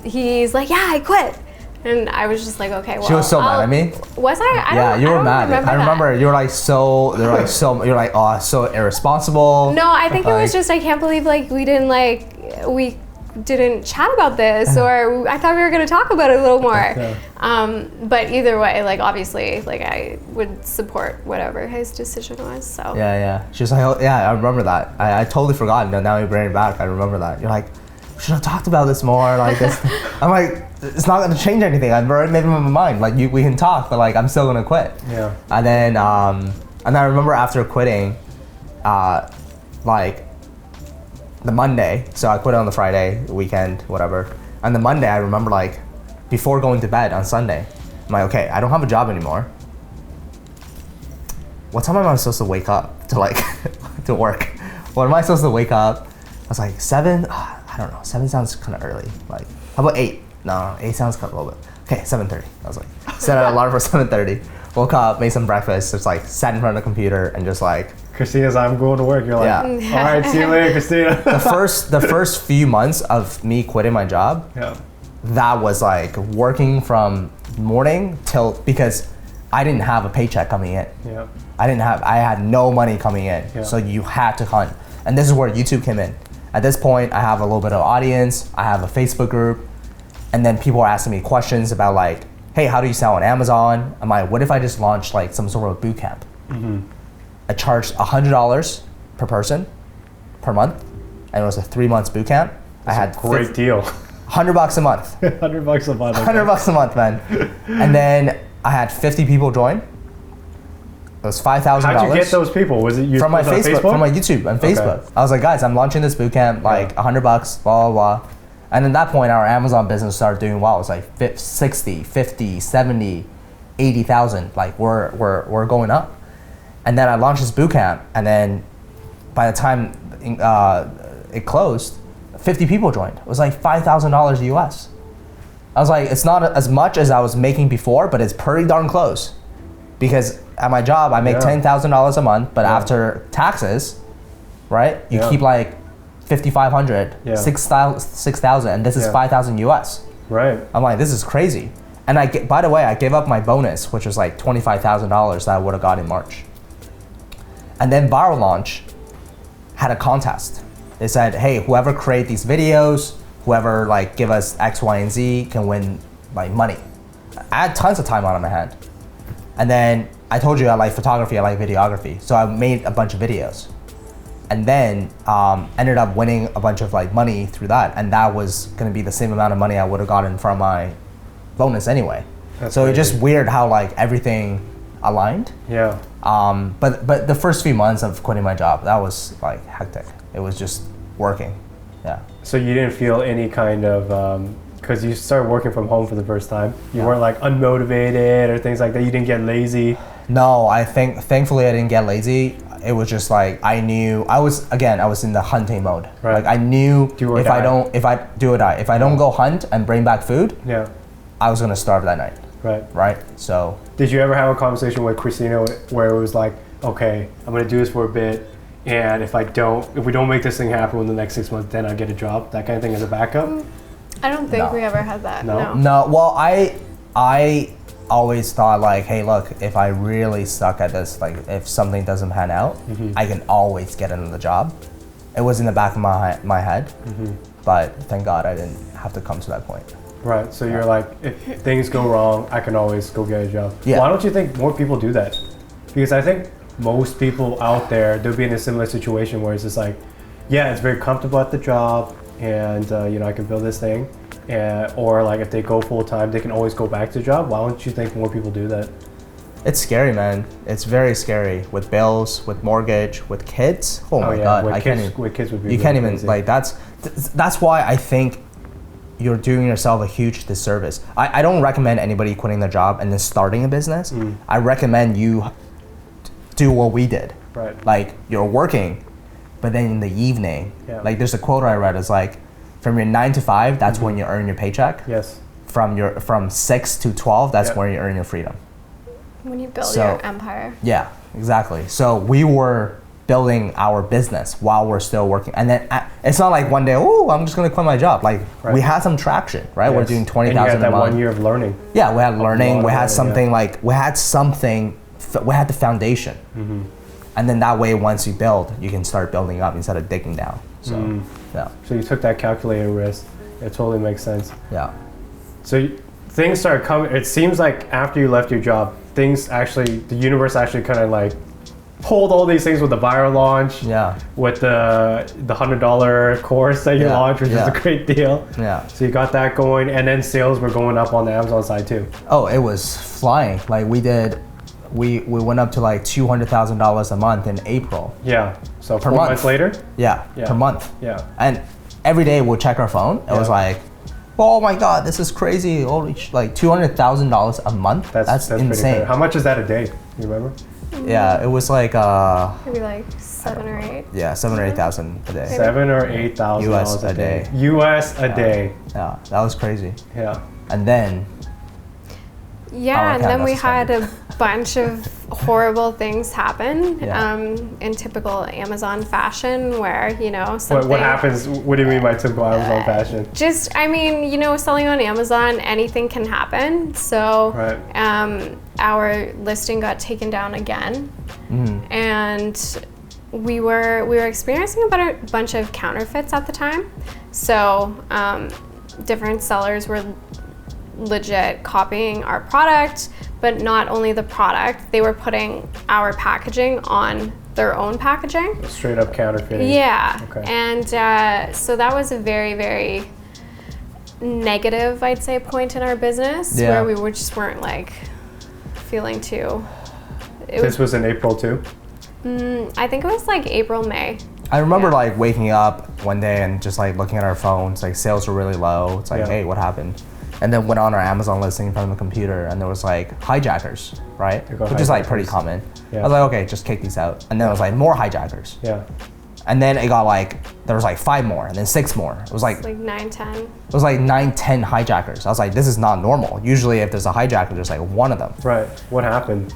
he's like, yeah, I quit. And I was just like, okay, well. She was so mad at me. Was I? Yeah, you were mad. I remember you were like so irresponsible. No, I think it was just, I can't believe like we didn't chat about this, or I thought we were going to talk about it a little more. Okay. But either way, like obviously, like I would support whatever his decision was. So yeah. She was like, oh, yeah, I remember that. I totally forgot. Now you bring it back. I remember that. You're like, we should have talked about this more. Like this. I'm like, it's not going to change anything. I've already made up my mind. Like we can talk, but like I'm still going to quit. Yeah. And then I remember after quitting, like. The Monday, so I quit on the Friday, weekend, whatever. And the Monday, I remember like, before going to bed on Sunday, I'm like, okay, I don't have a job anymore. What time am I supposed to wake up to like, to work? What am I supposed to wake up? I was like, 7? I don't know, 7 sounds kind of early. Like, how about 8? No, 8 sounds kind of a little bit. Okay, 7:30. I was like, set an alarm for 7:30. Woke up, made some breakfast, just like sat in front of the computer and just like, Christina's, I'm going to work. You're like, yeah. All right, see you later, Christina. The first few months of me quitting my job, that was like working from morning till, because I didn't have a paycheck coming in. Yeah. I had no money coming in. Yeah. So you had to hunt. And this is where YouTube came in. At this point, I have a little bit of audience. I have a Facebook group. And then people are asking me questions about like, hey, how do you sell on Amazon? I'm like, what if I just launched like some sort of boot camp? Mm-hmm. I charged $100 per person per month, and it was a 3 months boot camp. I had Great deal. $100 a month. $100 a month. Okay. $100 a month, man. And then I had 50 people join. It was $5,000. How'd you get those people? Was it you From my on Facebook, from my YouTube and Facebook. I was like, guys, I'm launching this bootcamp, like $100, blah, blah, blah. And at that point, our Amazon business started doing well. It was like 60, 50, 70, 80,000. Like we're going up. And then I launched this bootcamp, and then by the time it closed, 50 people joined. It was like $5,000 US. I was like, it's not as much as I was making before, but it's pretty darn close. Because at my job, I make $10,000 a month, but after taxes, right, you keep like 5,500, 6,000, and this is 5,000 US. Right. I'm like, this is crazy. And by the way, I gave up my bonus, which was like $25,000 that I would have got in March. And then Viral Launch had a contest. They said, hey, whoever create these videos, whoever like give us X, Y, and Z can win like money. I had tons of time on my hand. And then I told you I like photography, I like videography. So I made a bunch of videos. And then ended up winning a bunch of like money through that. And that was gonna be the same amount of money I would have gotten from my bonus anyway. So it's just weird how like everything aligned. Yeah. But the first few months of quitting my job, that was like hectic. It was just working. Yeah. So you didn't feel any kind of, because you started working from home for the first time, you weren't like unmotivated or things like that, you didn't get lazy? No, thankfully I didn't get lazy. It was just like, I knew, I was in the hunting mode. Right. Like I knew if I don't go hunt and bring back food, I was gonna starve that night. Right. So. Did you ever have a conversation with Christina where it was like, okay, I'm gonna do this for a bit, and if we don't make this thing happen in the next 6 months, then I'll get a job, that kind of thing as a backup? I don't think we ever had that. No. Well, I always thought like, hey, look, if I really suck at this, like if something doesn't pan out, I can always get another job. It was in the back of my head, but thank God I didn't have to come to that point. Right, so you're like, if things go wrong, I can always go get a job. Yeah. Why don't you think more people do that? Because I think most people out there, they'll be in a similar situation where it's just like, yeah, it's very comfortable at the job, and I can build this thing. Or like if they go full time, they can always go back to the job. Why don't you think more people do that? It's scary, man. It's very scary with bills, with mortgage, with kids. Oh my God, with kids would be. You can't even like that's why I think you're doing yourself a huge disservice. I don't recommend anybody quitting their job and then starting a business. I recommend you do what we did. Right. Like you're working, but then in the evening, like there's a quote I read. It's like, from your 9 to 5, that's when you earn your paycheck. Yes. From 6 to 12, that's where you earn your freedom. When you build your empire. Yeah, exactly. So we were building our business while we're still working. And then it's not like one day, oh, I'm just gonna quit my job. Like we had some traction, right? Yes. We're doing 20,000 a month. And you had that 1 year of learning. Yeah, we had learning. We had something we had the foundation. And then that way, once you build, you can start building up instead of digging down. So, So you took that calculated risk. It totally makes sense. Yeah. So things started coming. It seems like after you left your job, the universe actually kind of like pulled all these things with the Viral Launch. Yeah. With the $100 course that you launched, which is a great deal. Yeah. So you got that going, and then sales were going up on the Amazon side too. Oh, it was flying. Like we went up to like $200,000 a month in April. Yeah. So per 4 month. months later? Yeah, per month. Yeah. And every day we'll check our phone. It was like, oh my God, this is crazy. Holy like $200,000 a month. That's insane. Pretty. How much is that a day? You remember? Yeah, it was like maybe like 7 or 8. Yeah, 7 or 8,000 a day. 7 or 8,000 US a day. US a day. Yeah, that was crazy. Yeah. And then. Yeah, and then we had a bunch of horrible things happen in typical Amazon fashion, where something. What happens? What do you mean by typical Amazon fashion? Just, selling on Amazon, anything can happen. So, our listing got taken down again, and we were experiencing about a bunch of counterfeits at the time. So, different sellers were legit copying our product, but not only the product, they were putting our packaging on their own packaging. Straight up counterfeiting. Yeah. Okay. And so that was a very, very negative, I'd say, point in our business Yeah. where we just weren't like feeling too. This was in April too? I think it was like April, May. I remember Yeah. like waking up one day and just like looking at our phones, like sales were really low. It's like, Yeah. hey, what happened? And then went on our Amazon listing from the computer and there was like hijackers, right? They go Which is like pretty hijackers. common. Yeah. I was like, okay, just kick these out. And then it was like more hijackers. Yeah. And then it got like, there was like 5 more and then 6 more. It was like, Like 9, 10. it was like 9, 10 hijackers. I was like, this is not normal. Usually if there's a hijacker, there's like one of them. Right. What happened?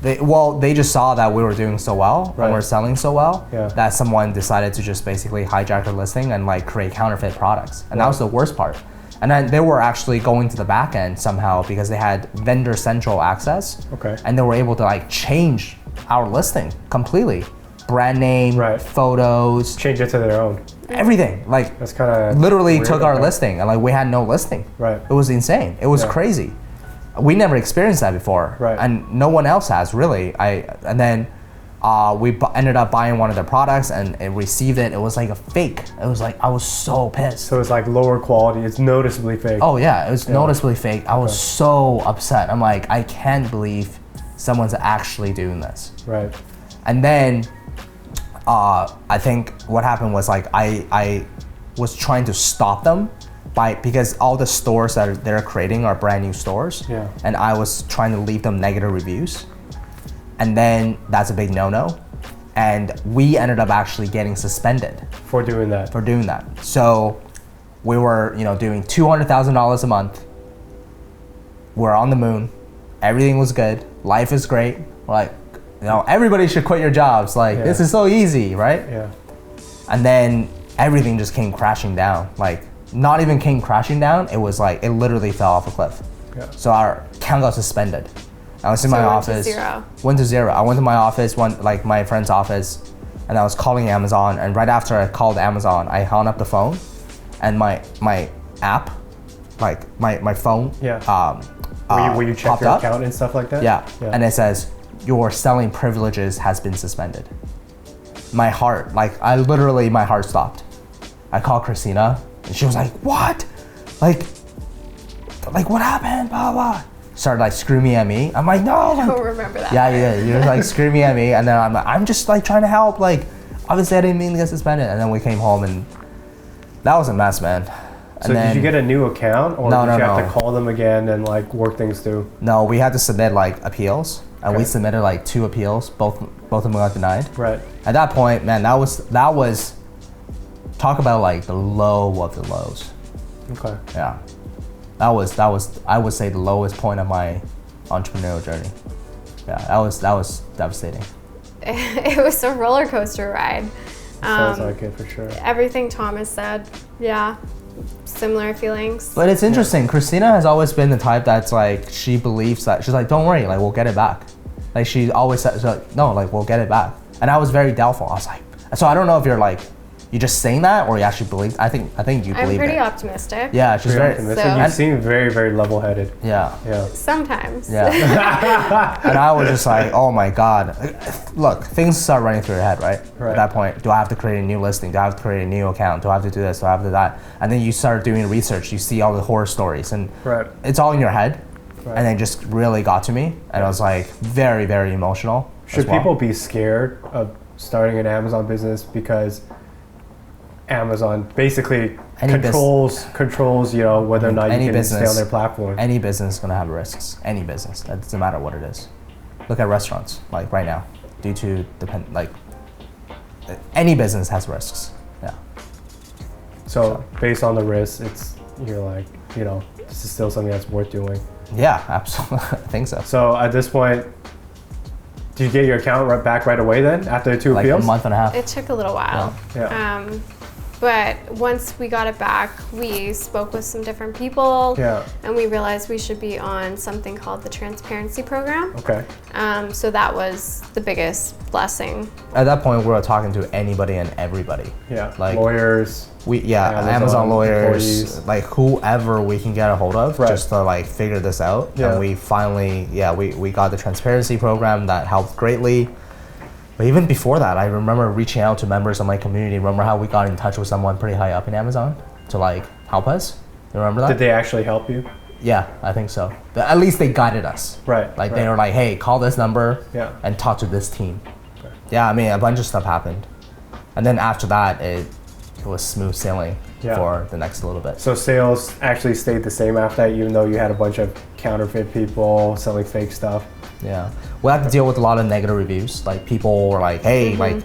They just saw that we were doing so well Right. and we're selling so well Yeah. that someone decided to just basically hijack our listing and like create counterfeit products. And that was the worst part. And then they were actually going to the back end somehow because they had vendor central access. Okay. And they were able to like change our listing completely. Brand name, Right. photos, Change it to their own. everything. Like That's kind of literally took our listing and like we had no listing. Right. It was insane. It was Yeah. crazy. We never experienced that before. Right. And no one else has really. And then we ended up buying one of their products and it received it. It was like a fake. It was like, I was so pissed. So it's like lower quality. It's noticeably fake. Oh yeah, it was noticeably fake. I was so upset. I'm like, I can't believe someone's actually doing this. Right. And then I think what happened was like I was trying to stop them because all the stores that they're creating are brand new stores. Yeah. And I was trying to leave them negative reviews. And then that's a big no-no. And we ended up actually getting suspended For doing that. for doing that. So we were, doing $200,000 a month. We're on the moon. Everything was good. Life is great. Like, everybody should quit your jobs. Like, this is so easy, right? Yeah. And then everything just came crashing down. Like, not even came crashing down. It was like, it literally fell off a cliff. Yeah. So our account got suspended. I was in my So it went office. to zero. Went to zero. I went to my office, my friend's office, and I was calling Amazon. And right after I called Amazon, I hung up the phone, and my app, like my phone, Where you check popped your up. account and stuff like that? Yeah. And it says, your selling privileges has been suspended. My heart, my heart stopped. I called Christina and she was like, what? Like what happened? Blah, blah. Started like screaming at me. I'm like, no. I don't remember that. Yeah, yeah. You're like screaming at me. And then I'm like, I'm just like trying to help. Like, obviously I didn't mean to get suspended. And then we came home and that was a mess, man. So did you get a new account or No, did you no, have no. to call them again and like work things through? No, we had to submit like appeals. And we Okay. submitted like 2 appeals. Both of them got denied. Right. At that point, man, that was talk about like the low of the lows. Okay. Yeah. That was I would say the lowest point of my entrepreneurial journey. Yeah, that was devastating. It was a roller coaster ride. Sounds like it for sure. Everything Thomas said, yeah, similar feelings. But it's interesting. Christina has always been the type that's like, she believes that she's like, don't worry, like we'll get it back. Like she always says, like, no, like we'll get it back. And I was very doubtful. I was like, so I don't know if you're like, you just saying that or you actually believe. I think you I'm believe pretty it. optimistic. Yeah, she's Very very. optimistic. So- You seem very, very level-headed. Yeah. Yeah. Sometimes. Yeah. And I was just like, oh my God. Look, things start running through your head, right? Right. At that point, do I have to create a new listing? Do I have to create a new account? Do I have to do this? Do I have to do that? And then you start doing research. You see all the horror stories and Right. it's all in your head. Right. And it just really got to me. And I was like very, very emotional. Should as well. people be scared of starting an Amazon business because Amazon basically Any controls whether or not any you can stay on business- their platform? Any business is gonna have risks. Any business. That doesn't matter what it is. Look at restaurants, like right now, due to any business has risks. Yeah. So based on the risks, you're like, this is still something that's worth doing. Yeah, absolutely. I think so. So at this point, did you get your account back right away then after the 2 Like appeals? a month and a half. It took a little while. Yeah. But once we got it back, we spoke with some different people. Yeah. And we realized we should be on something called the Transparency Program. Okay. So that was the biggest blessing. At that point, we were talking to anybody and everybody. Yeah. Like lawyers. Amazon lawyers, employees. like whoever we can get a hold of, Right. just to like figure this out. Yeah. And we finally, we got the transparency program that helped greatly. But even before that, I remember reaching out to members of my community. Remember how we got in touch with someone pretty high up in Amazon to like help us? You remember that? Did they actually help you? Yeah, I think so. At least they guided us. Right. Like they were like, hey, call this number Yeah. and talk to this team. Yeah, I mean, a bunch of stuff happened. And then after that, it was smooth sailing Yeah. for the next little bit. So sales actually stayed the same after that, even though you had a bunch of counterfeit people selling fake stuff. Yeah. We had to deal with a lot of negative reviews. Like people were like, hey, like,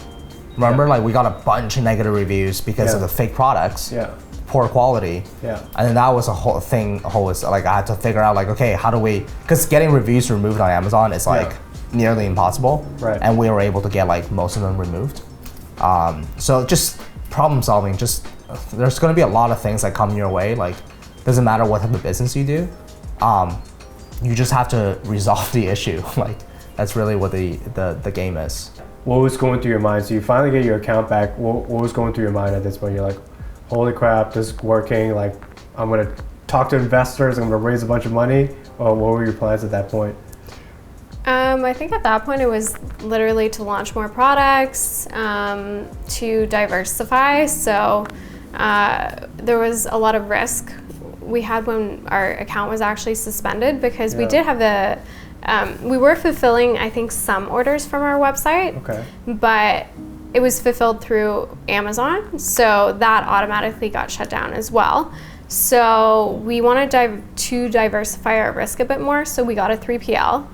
remember, like we got a bunch of negative reviews because of Yeah. the fake products, Yeah. poor quality. Yeah. And then that was a whole thing, like I had to figure out like, okay, how do we, because getting reviews removed on Amazon is like nearly impossible. Right. And we were able to get like most of them removed. So just problem solving, just, there's gonna be a lot of things that come your way. Like, doesn't matter what type of business you do. You just have to resolve the issue. Like, that's really what the game is. What was going through your mind? So you finally get your account back. What was going through your mind at this point? You're like, holy crap, this is working. Like, I'm gonna talk to investors. I'm gonna raise a bunch of money. Or what were your plans at that point? I think at that point it was literally to launch more products, to diversify. So there was a lot of risk we had when our account was actually suspended because we did have we were fulfilling, I think, some orders from our website, Okay. but it was fulfilled through Amazon. So that automatically got shut down as well. So we wanted to diversify our risk a bit more. So we got a 3PL.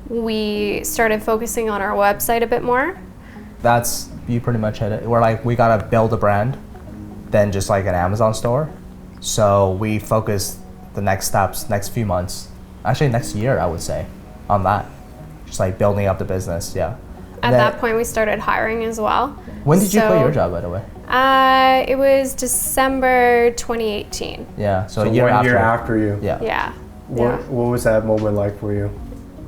We started focusing on our website a bit more. That's, you pretty much hit it. We're like, we gotta build a brand than just like an Amazon store. So we focused the next steps, next few months, actually next year, I would say, on that. Just like building up the business, yeah. At And then- that point, we started hiring as well. When did you So, quit your job, by the way? It was December 2018. Yeah, so a 1 year after. year after you. Yeah. Yeah. What was that moment like for you?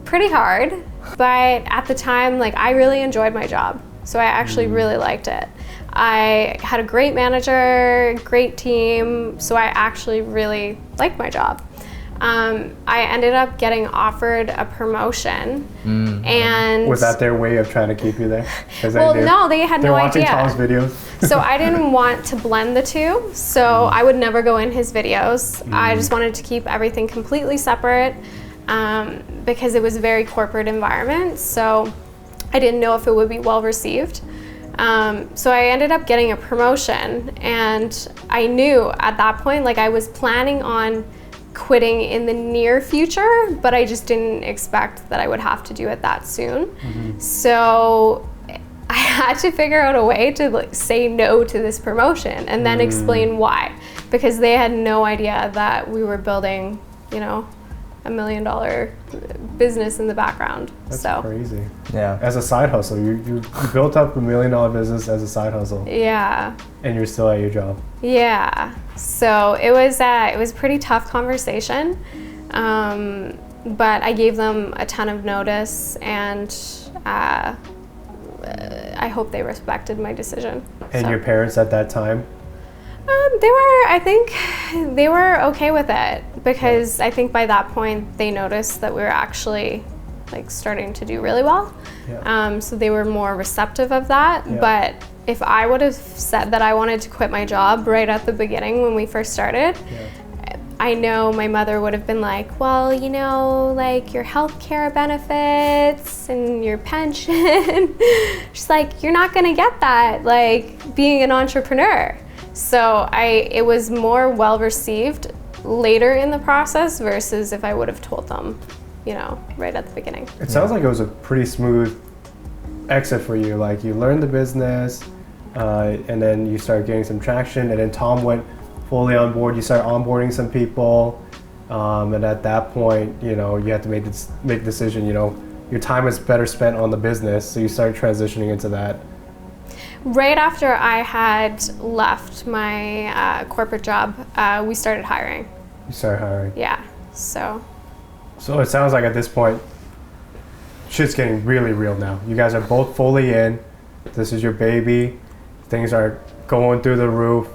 Pretty hard, but at the time, like, I really enjoyed my job. So I actually really liked it. I had a great manager, great team, so I actually really liked my job. I ended up getting offered a promotion, and Was that their way of trying to keep you there? 'Cause well, no, they had they're no watching idea. Tom's videos. So I didn't want to blend the two, so I would never go in his videos. I just wanted to keep everything completely separate because it was a very corporate environment, so I didn't know if it would be well received. So I ended up getting a promotion, and I knew at that point, like, I was planning on quitting in the near future, but I just didn't expect that I would have to do it that soon. So I had to figure out a way to, like, say no to this promotion and then explain why, because they had no idea that we were building, you know, $1 million business in the background. That's so crazy. Yeah. As a side hustle, you built up $1 million business as a side hustle, yeah. and you're still at your job. Yeah, so it was a pretty tough conversation, but I gave them a ton of notice, and I hope they respected my decision. And So, your parents at that time? I think they were okay with it because I think by that point they noticed that we were actually, like, starting to do really well. Yeah. So they were more receptive of that. Yeah. But if I would have said that I wanted to quit my job right at the beginning when we first started, I know my mother would have been like, well, you know, like, your healthcare benefits and your pension. She's like, you're not gonna get that, like, being an entrepreneur. So it was more well received later in the process versus if I would have told them, you know, right at the beginning. It sounds like it was a pretty smooth exit for you. Like, you learned the business, and then you started getting some traction, and then Tom went fully on board. You started onboarding some people, and at that point, you know, you had to make a decision. You know, your time is better spent on the business, so you started transitioning into that. Right after I had left my corporate job, we started hiring. You started hiring. Yeah, so. So it sounds like at this point, shit's getting really real now. You guys are both fully in. This is your baby. Things are going through the roof.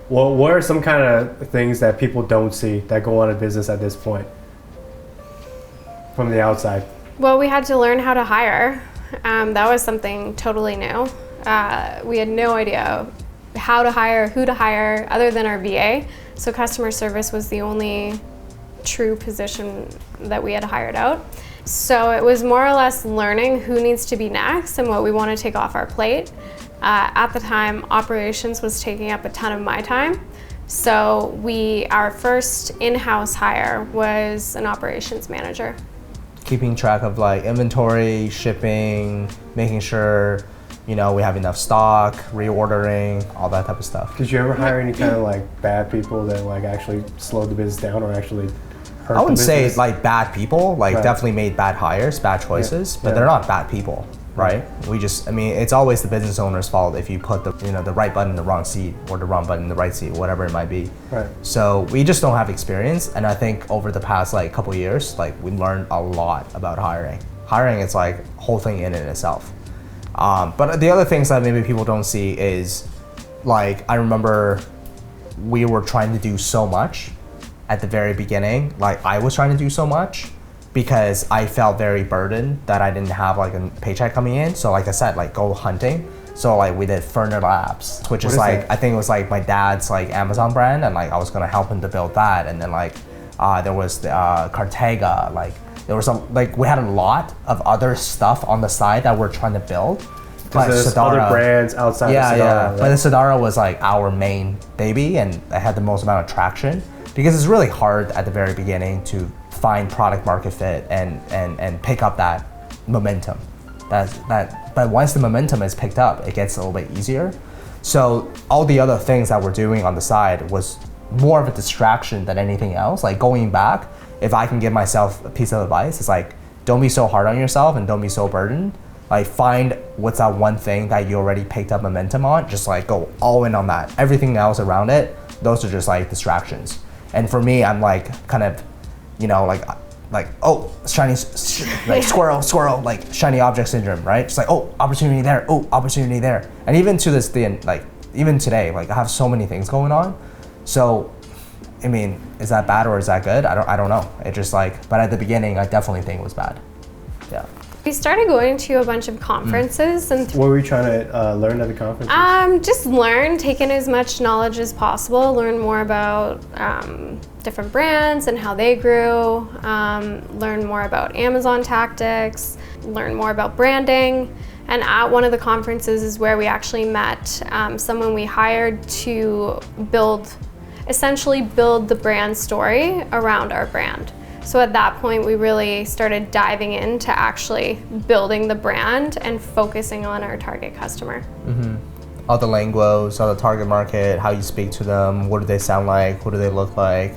Well, what are some kind of things that people don't see that go on in business at this point from the outside? Well, we had to learn how to hire. that was something totally new. We had no idea how to hire, who to hire, other than our VA. So customer service was the only true position that we had hired out. So it was more or less learning who needs to be next and what we want to take off our plate. At the time, operations was taking up a ton of my time. So our first in-house hire was an operations manager. Keeping track of like inventory, shipping, making sure, you know, we have enough stock, reordering, all that type of stuff. Did you ever hire any kind of like bad people that like actually slowed the business down or actually hurt I wouldn't the say business? like bad people, like Right. definitely made bad hires, bad choices, but Yeah. they're not bad people, right? I mean, it's always the business owner's fault if you put the right button in the wrong seat or the wrong button in the right seat, whatever it might be. Right. So we just don't have experience, and I think over the past like couple years, like we learned a lot about hiring. Hiring is like a whole thing in and itself. But the other things that maybe people don't see is, like, I remember we were trying to do so much at the very beginning. Like, I was trying to do so much because I felt very burdened that I didn't have like a paycheck coming in. So like I said, like go hunting. So like we did Ferner Labs, which What is is like, that? I think it was like my dad's like Amazon brand, and like I was gonna help him to build that. And then like there was the Cartega, like there was some, like we had a lot of other stuff on the side that we're trying to build. But There's other brands outside of Sedara, yeah. right? But the Sedara was like our main baby, and it had the most amount of traction because it's really hard at the very beginning to find product market fit and pick up that momentum. But once the momentum is picked up, it gets a little bit easier. So all the other things that we're doing on the side was more of a distraction than anything else. Like going back, if I can give myself a piece of advice, it's like, don't be so hard on yourself and don't be so burdened. Like find what's that one thing that you already picked up momentum on, just like go all in on that. Everything else around it, those are just like distractions. And for me, I'm like kind of, you know, like oh, shiny, like squirrel, like shiny object syndrome, right? Just like, oh, opportunity there, oh, opportunity there. And even to this day, like even today, like I have so many things going on. So, I mean, is that bad or is that good? I don't know. It just like, but at the beginning, I definitely think it was bad. Yeah. We started going to a bunch of conferences and What were you trying to learn at the conference? just learn, take in as much knowledge as possible, learn more about different brands and how they grew, learn more about Amazon tactics, learn more about branding. And at one of the conferences is where we actually met someone we hired to essentially build the brand story around our brand. So at that point, we really started diving into actually building the brand and focusing on our target customer. All the linguos, all the target market, how you speak to them, what do they sound like, what do they look like,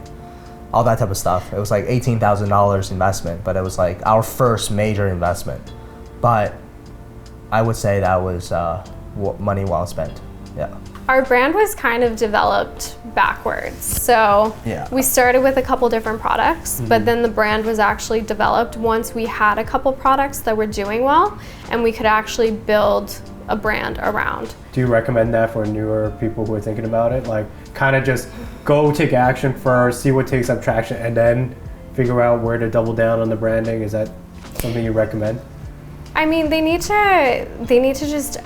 all that type of stuff. It was like $18,000 investment, but it was like our first major investment. But I would say that was money well spent. Yeah. Our brand was kind of developed backwards. So Yeah. we started with a couple different products, but then the brand was actually developed once we had a couple products that were doing well and we could actually build a brand around. Do you recommend that for newer people who are thinking about it? Like kind of just go take action first, see what takes up traction, and then figure out where to double down on the branding? Is that something you recommend? I mean, they need to just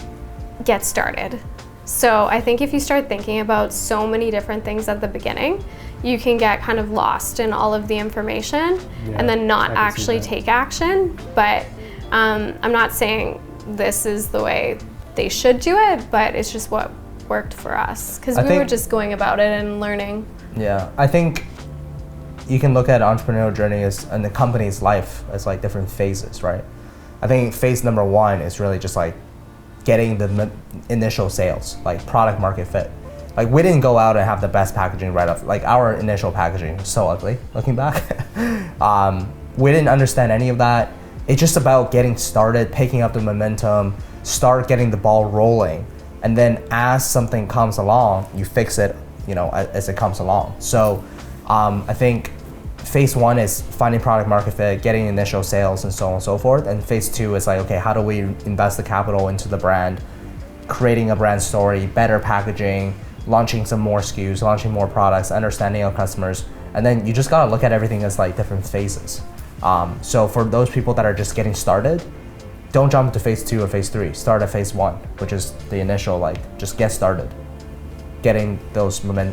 get started. So I think if you start thinking about so many different things at the beginning, you can get kind of lost in all of the information and then not I can see actually that. take action. But I'm not saying this is the way they should do it, but it's just what worked for us because I we were think- just going about it and learning. Yeah, I think you can look at entrepreneurial journey as and the company's life as like different phases, right? I think phase number one is really just like getting the initial sales, like product market fit. Like we didn't go out and have the best packaging right off. Like our initial packaging was so ugly looking back. We didn't understand any of that. It's just about getting started, picking up the momentum, start getting the ball rolling. And then as something comes along, you fix it, you know, as it comes along. So I think phase one is finding product market fit, getting initial sales and so on and so forth. And phase two is like, okay, how do we invest the capital into the brand, creating a brand story, better packaging, launching some more SKUs, launching more products, understanding our customers. And then you just gotta look at everything as like different phases. So for those people that are just getting started, don't jump to phase 2 or phase 3. Start at phase 1, which is the initial, like, just get started. Getting those early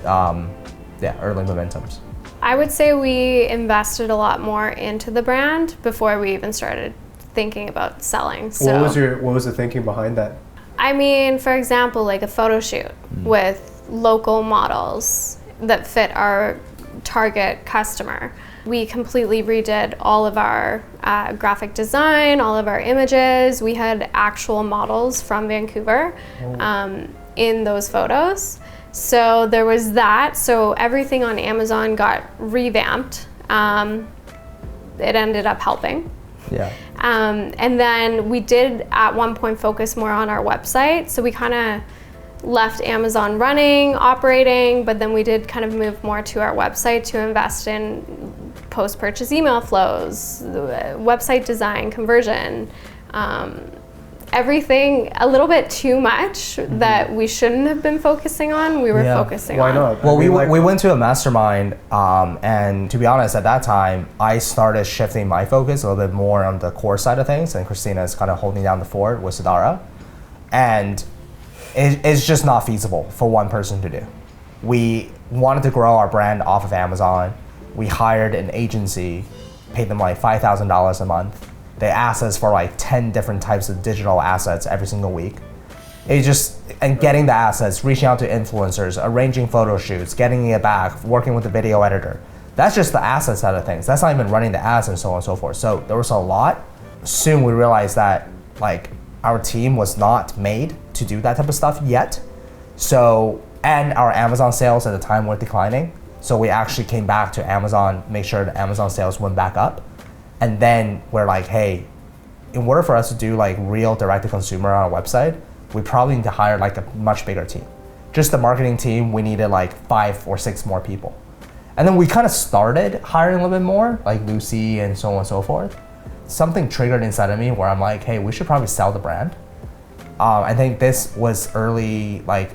momentums. I would say we invested a lot more into the brand before we even started thinking about selling. So, what was the thinking behind that? I mean, for example, like a photo shoot with local models that fit our target customer. We completely redid all of our graphic design, all of our images. We had actual models from Vancouver in those photos. So there was that. So everything on Amazon got revamped. It ended up helping. Yeah. And then we did at one point focus more on our website. So we kind of left Amazon running, operating, but then we did kind of move more to our website to invest in post-purchase email flows, website design, conversion, everything a little bit too much that we shouldn't have been focusing on, we were focusing Why on. not? Well, I mean, we went to a mastermind, and to be honest, at that time, I started shifting my focus a little bit more on the core side of things, and Christina is kind of holding down the fort with Sidara. And it's just not feasible for one person to do. We wanted to grow our brand off of Amazon. We hired an agency, paid them like $5,000 a month. They asked us for like 10 different types of digital assets every single week. And getting the assets, reaching out to influencers, arranging photo shoots, getting it back, working with the video editor. That's just the asset side of things. That's not even running the ads and so on and so forth. So there was a lot. Soon we realized that like our team was not made to do that type of stuff yet. So, and our Amazon sales at the time were declining. So we actually came back to Amazon, make sure the Amazon sales went back up. And then we're like, hey, in order for us to do like real direct-to-consumer on our website, we probably need to hire like a much bigger team. Just the marketing team, we needed like 5 or 6 more people. And then we kind of started hiring a little bit more, like Lucy and so on and so forth. Something triggered inside of me where I'm like, hey, we should probably sell the brand. I think this was late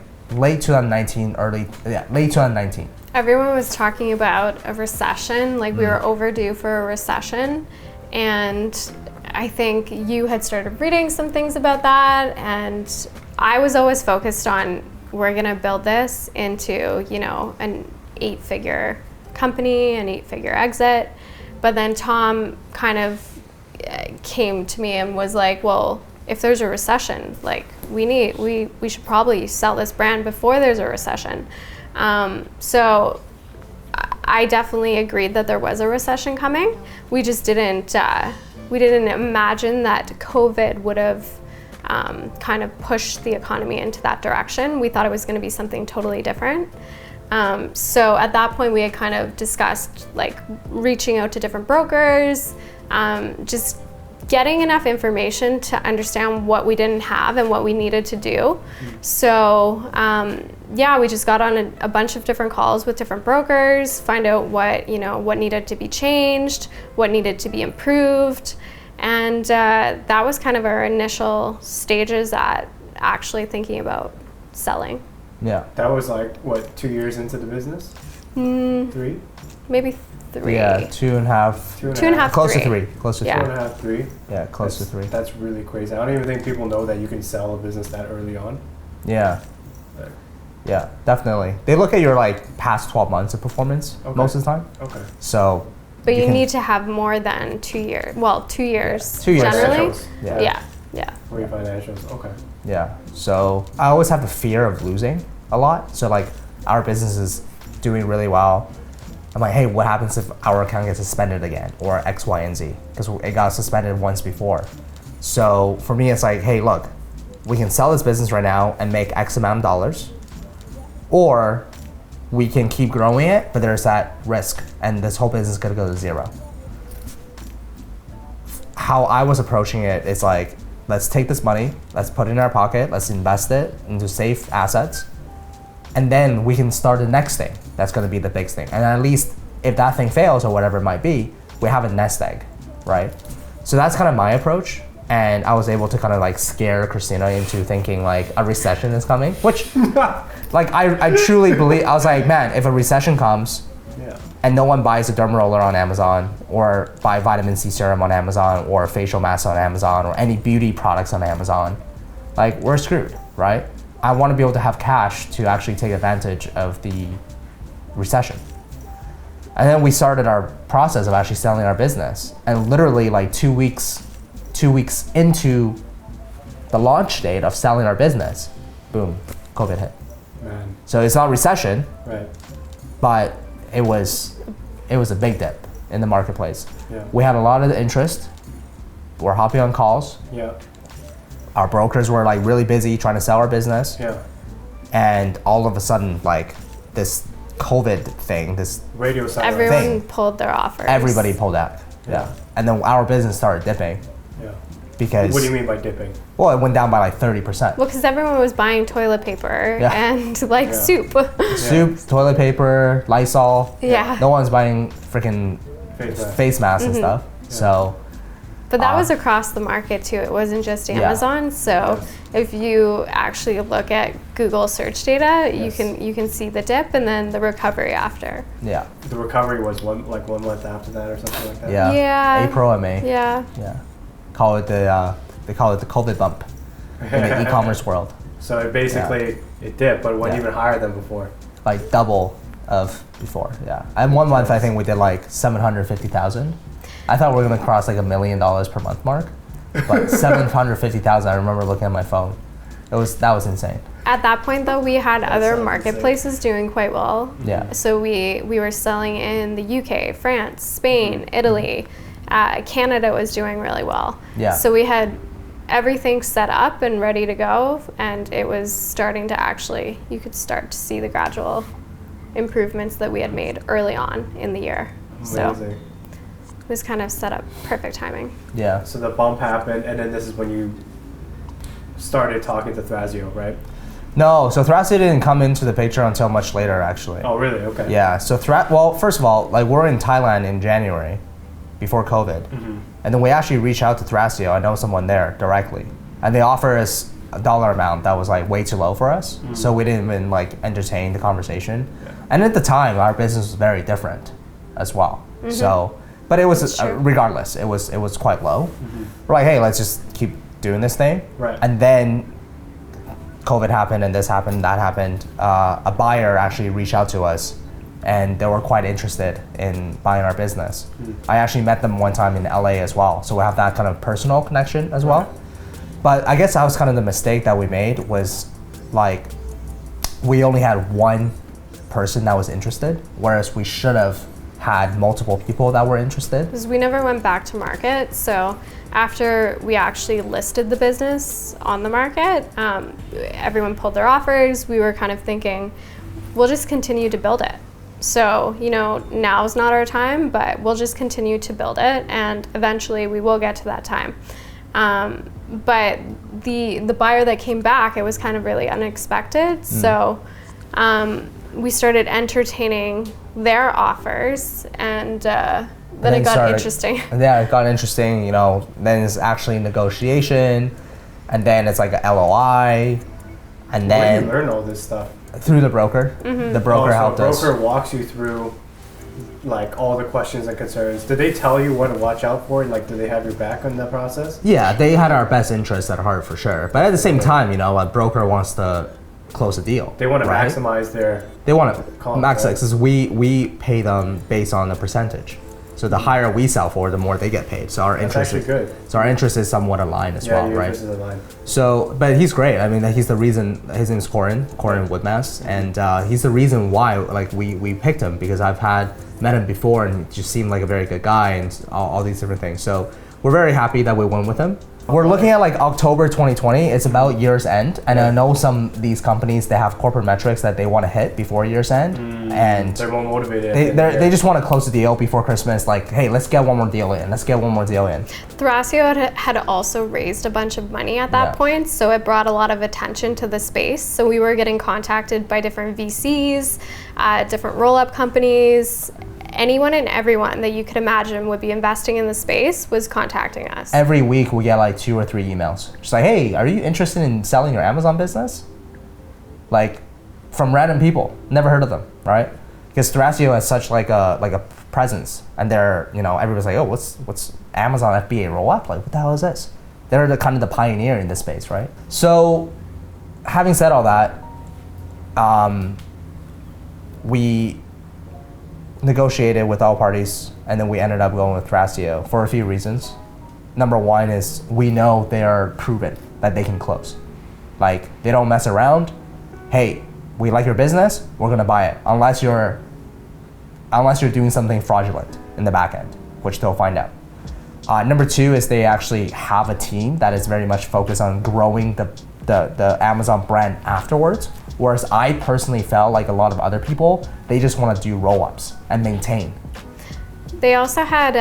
2019. Everyone was talking about a recession, like we were overdue for a recession. And I think you had started reading some things about that. And I was always focused on, we're gonna build this into, you know, an 8-figure company, an 8-figure exit. But then Tom kind of came to me and was like, well, if there's a recession, like we should probably sell this brand before there's a recession. So I definitely agreed that there was a recession coming. We just didn't imagine that COVID would have kind of pushed the economy into that direction. We thought it was going to be something totally different. So at that point we had kind of discussed like reaching out to different brokers, just getting enough information to understand what we didn't have and what we needed to do. So we just got on a bunch of different calls with different brokers, find out what needed to be changed, what needed to be improved. And that was kind of our initial stages at actually thinking about selling. Yeah. That was like, what, 2 years into the business? 3? Maybe 3. Yeah, 2.5. 2.5, Close 3. to 3. Close to Yeah. 2.5, 3? Yeah, close to 3. That's really crazy. I don't even think people know that you can sell a business that early on. Yeah. Like, Yeah, definitely. They look at your like past 12 months of performance most of the time. okay. So. But you need to have more than 2 years. Well, 2 years. 2 years. Generally. Financials. Yeah. For your financials, okay. Yeah. So I always have the fear of losing a lot. So like our business is doing really well. I'm like, hey, what happens if our account gets suspended again or X, Y, and Z? Because it got suspended once before. So for me, it's like, hey, look, we can sell this business right now and make X amount of dollars, or we can keep growing it, but there's that risk, and this whole business is gonna go to zero. How I was approaching it is like, let's take this money, let's put it in our pocket, let's invest it into safe assets, and then we can start the next thing. That's gonna be the big thing. And at least if that thing fails or whatever it might be, we have a nest egg, right? So that's kind of my approach. And I was able to kind of like scare Christina into thinking like a recession is coming, which like I truly believe. I was like, man, if a recession comes, and no one buys a derma roller on Amazon or buy vitamin C serum on Amazon or facial mask on Amazon or any beauty products on Amazon, like we're screwed, right? I want to be able to have cash to actually take advantage of the recession. And then we started our process of actually selling our business. And literally like 2 weeks into the launch date of selling our business, boom, COVID hit. Man. So it's not recession, Right. but it was a big dip in the marketplace. Yeah. We had a lot of interest. We're hopping on calls. Yeah. Our brokers were like really busy trying to sell our business. Yeah. And all of a sudden, like this COVID thing, this Radio silence. Everyone Thing. pulled their offers. everybody pulled out. Yeah. And then our business started dipping Yeah. because What do you mean by dipping? well, it went down by like 30%. Well, because everyone was buying toilet paper Yeah. and like Yeah. soup. Soup, toilet paper, Lysol. Yeah. No one's buying freaking Face mask. face masks and stuff. So But that was across the market too. It wasn't just Yeah. Amazon. So if you actually look at Google search data, Yes. you can see the dip and then the recovery after. yeah, The recovery was one month after that or something like that. yeah. Yeah. April and May. Yeah. Yeah. Call it the they call it the COVID bump in the e-commerce world. So it basically it dipped, but it went Yeah. even higher than before. Like double of before. Yeah. And 1 month I think we did like 750,000. I thought we were gonna cross like $1 million per month mark, but 750,000. I remember looking at my phone. That was insane. At that point though, we had other sounds marketplaces doing quite well. Yeah. So we were selling in the UK, France, Spain, Italy. Canada was doing really well. Yeah. So we had everything set up and ready to go, and it was starting to actually, you could start to see the gradual improvements that we had made early on in the year. So Amazing. it was kind of set up perfect timing. Yeah. So the bump happened, and then this is when you started talking to Thrasio, right? No, so Thrasio didn't come into the picture until much later actually. Oh, really? Okay. Yeah, so well, first of all, like we're in Thailand in January before COVID. And then we actually reached out to Thrasio. I know someone there directly. And they offered us a dollar amount that was like way too low for us. So we didn't even like entertain the conversation. And at the time, our business was very different as well. So, but it was, true. regardless, it was quite low. We're like, hey, let's just keep doing this thing. Right. And then COVID happened and this happened, that happened. A buyer actually reached out to us and they were quite interested in buying our business. I actually met them one time in LA as well, so we have that kind of personal connection as well. But I guess that was kind of the mistake that we made was like we only had one person that was interested, whereas we should have had multiple people that were interested. Because we never went back to market. So after we actually listed the business on the market, everyone pulled their offers. We were kind of thinking, we'll just continue to build it. So, you know, now's not our time, but we'll just continue to build it, and eventually we will get to that time. But the buyer that came back, it was kind of really unexpected. So we started entertaining their offers, and then it got interesting. Yeah, it got interesting. You know, then it's actually negotiation, and then it's like a LOI, and Where then do you learn all this stuff? through the broker. The broker helped so a us. broker walks you through like all the questions and concerns. Did they tell you what to watch out for? Like, do they have your back in the process? Yeah, they had our best interests at heart for sure. But at the same time, you know, a broker wants to close a deal. They want to right? maximize their. They want to Cost, maximize right? because we pay them based on the percentage. So the higher we sell for, the more they get paid. So our interest actually is good. So our interest is somewhat aligned as Yeah, well, your right? interest is aligned. So, but he's great. I mean, he's the reason. His name's Corin Woodmass, and he's the reason why like we picked him because I've met him before and he just seemed like a very good guy and all these different things. So we're very happy that we went with him. We're looking at like October 2020. It's about year's end, and I know some of these companies they have corporate metrics that they want to hit before year's end, and They're more motivated. they just want to close the deal before Christmas. Like, hey, let's get one more deal in. Let's get one more deal in. Thrasio had also raised a bunch of money at that Yeah. point, so it brought a lot of attention to the space. So we were getting contacted by different VCs, different roll-up companies. Anyone and everyone that you could imagine would be investing in the space was contacting us. Every week we get like 2 or 3 emails. Just like, hey, are you interested in selling your Amazon business? Like, from random people, never heard of them, right? because Thrasio has such like a presence, and they're, you know, everybody's like, oh, what's Amazon FBA rollup? Like, what the hell is this? They're the kind of the pioneer in this space, right? So, having said all that, we negotiated with all parties, and then we ended up going with Thrasio for a few reasons. Number one is we know they are proven that they can close. Like, they don't mess around. Hey, we like your business, we're gonna buy it, unless you're doing something fraudulent in the back end, which they'll find out. Number two is they actually have a team that is very much focused on growing the Amazon brand afterwards. Whereas I personally felt like a lot of other people, they just want to do roll-ups and maintain. They also had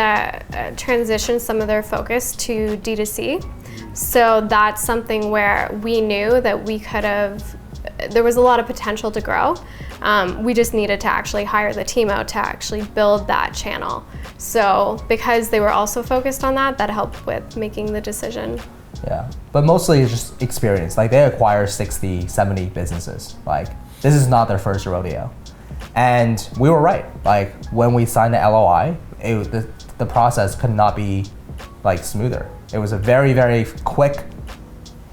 transitioned some of their focus to D2C. So that's something where we knew that we could have, there was a lot of potential to grow. We just needed to actually hire the team out to actually build that channel. So because they were also focused on that, that helped with making the decision. Yeah, but mostly it's just experience. Like, they acquire 60, 70 businesses. Like, this is not their first rodeo. And we were right. Like, when we signed the LOI, the process could not be like smoother. It was a very, very quick,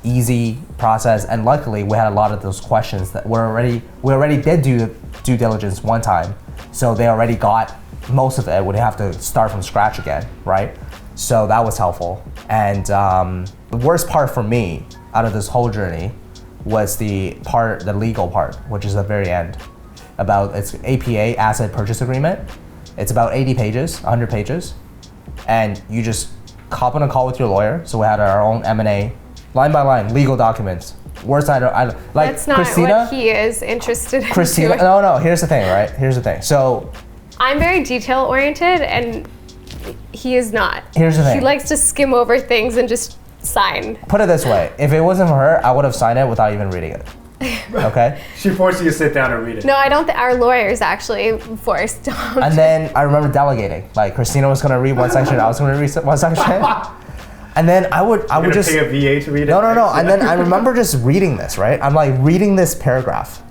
easy process, and luckily we had a lot of those questions that we already did do due diligence one time, so they already got most of it. We'd have to start from scratch again, right? So that was helpful. And the worst part for me out of this whole journey was the legal part, which is the very end. About its APA, asset purchase agreement. It's about 80 pages, 100 pages, and you just hop on a call with your lawyer. So we had our own M&A, line by line, legal documents. Words I like. That's not Christina, what he is interested in. Christina, doing. no. Here's the thing, right? Here's the thing. So I'm very detail oriented, and he is not. Here's the thing. He likes to skim over things and just sign. Put it this way: if it wasn't for her, I would have signed it without even reading it. Okay. She forced you to sit down and read it. No, I don't think our lawyers actually forced him. And then I remember delegating. Like, Christina was gonna read one section, I was gonna read one section. And then I would just pay a VA to read it. No. And then I remember just reading this, right? I'm like reading this paragraph.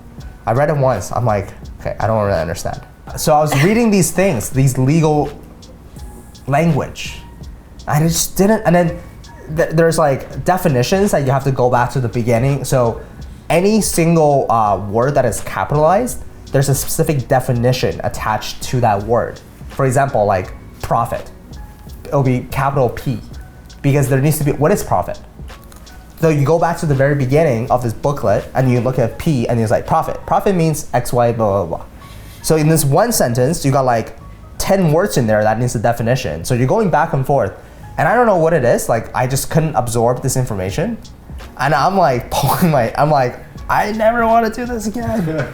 I read it once. I'm like, okay, I don't really understand. So I was reading these things, these legal language. I just didn't. And then there's like definitions that you have to go back to the beginning. So any single word that is capitalized, there's a specific definition attached to that word. For example, like profit, it'll be capital P, because there needs to be, what is profit? So you go back to the very beginning of this booklet and you look at P and it's like profit. Profit means X, Y, blah, blah, blah. So in this one sentence, you got like 10 words in there that needs a definition. So you're going back and forth. And I don't know what it is, like I just couldn't absorb this information. And I'm like pulling I'm like, I never want to do this again.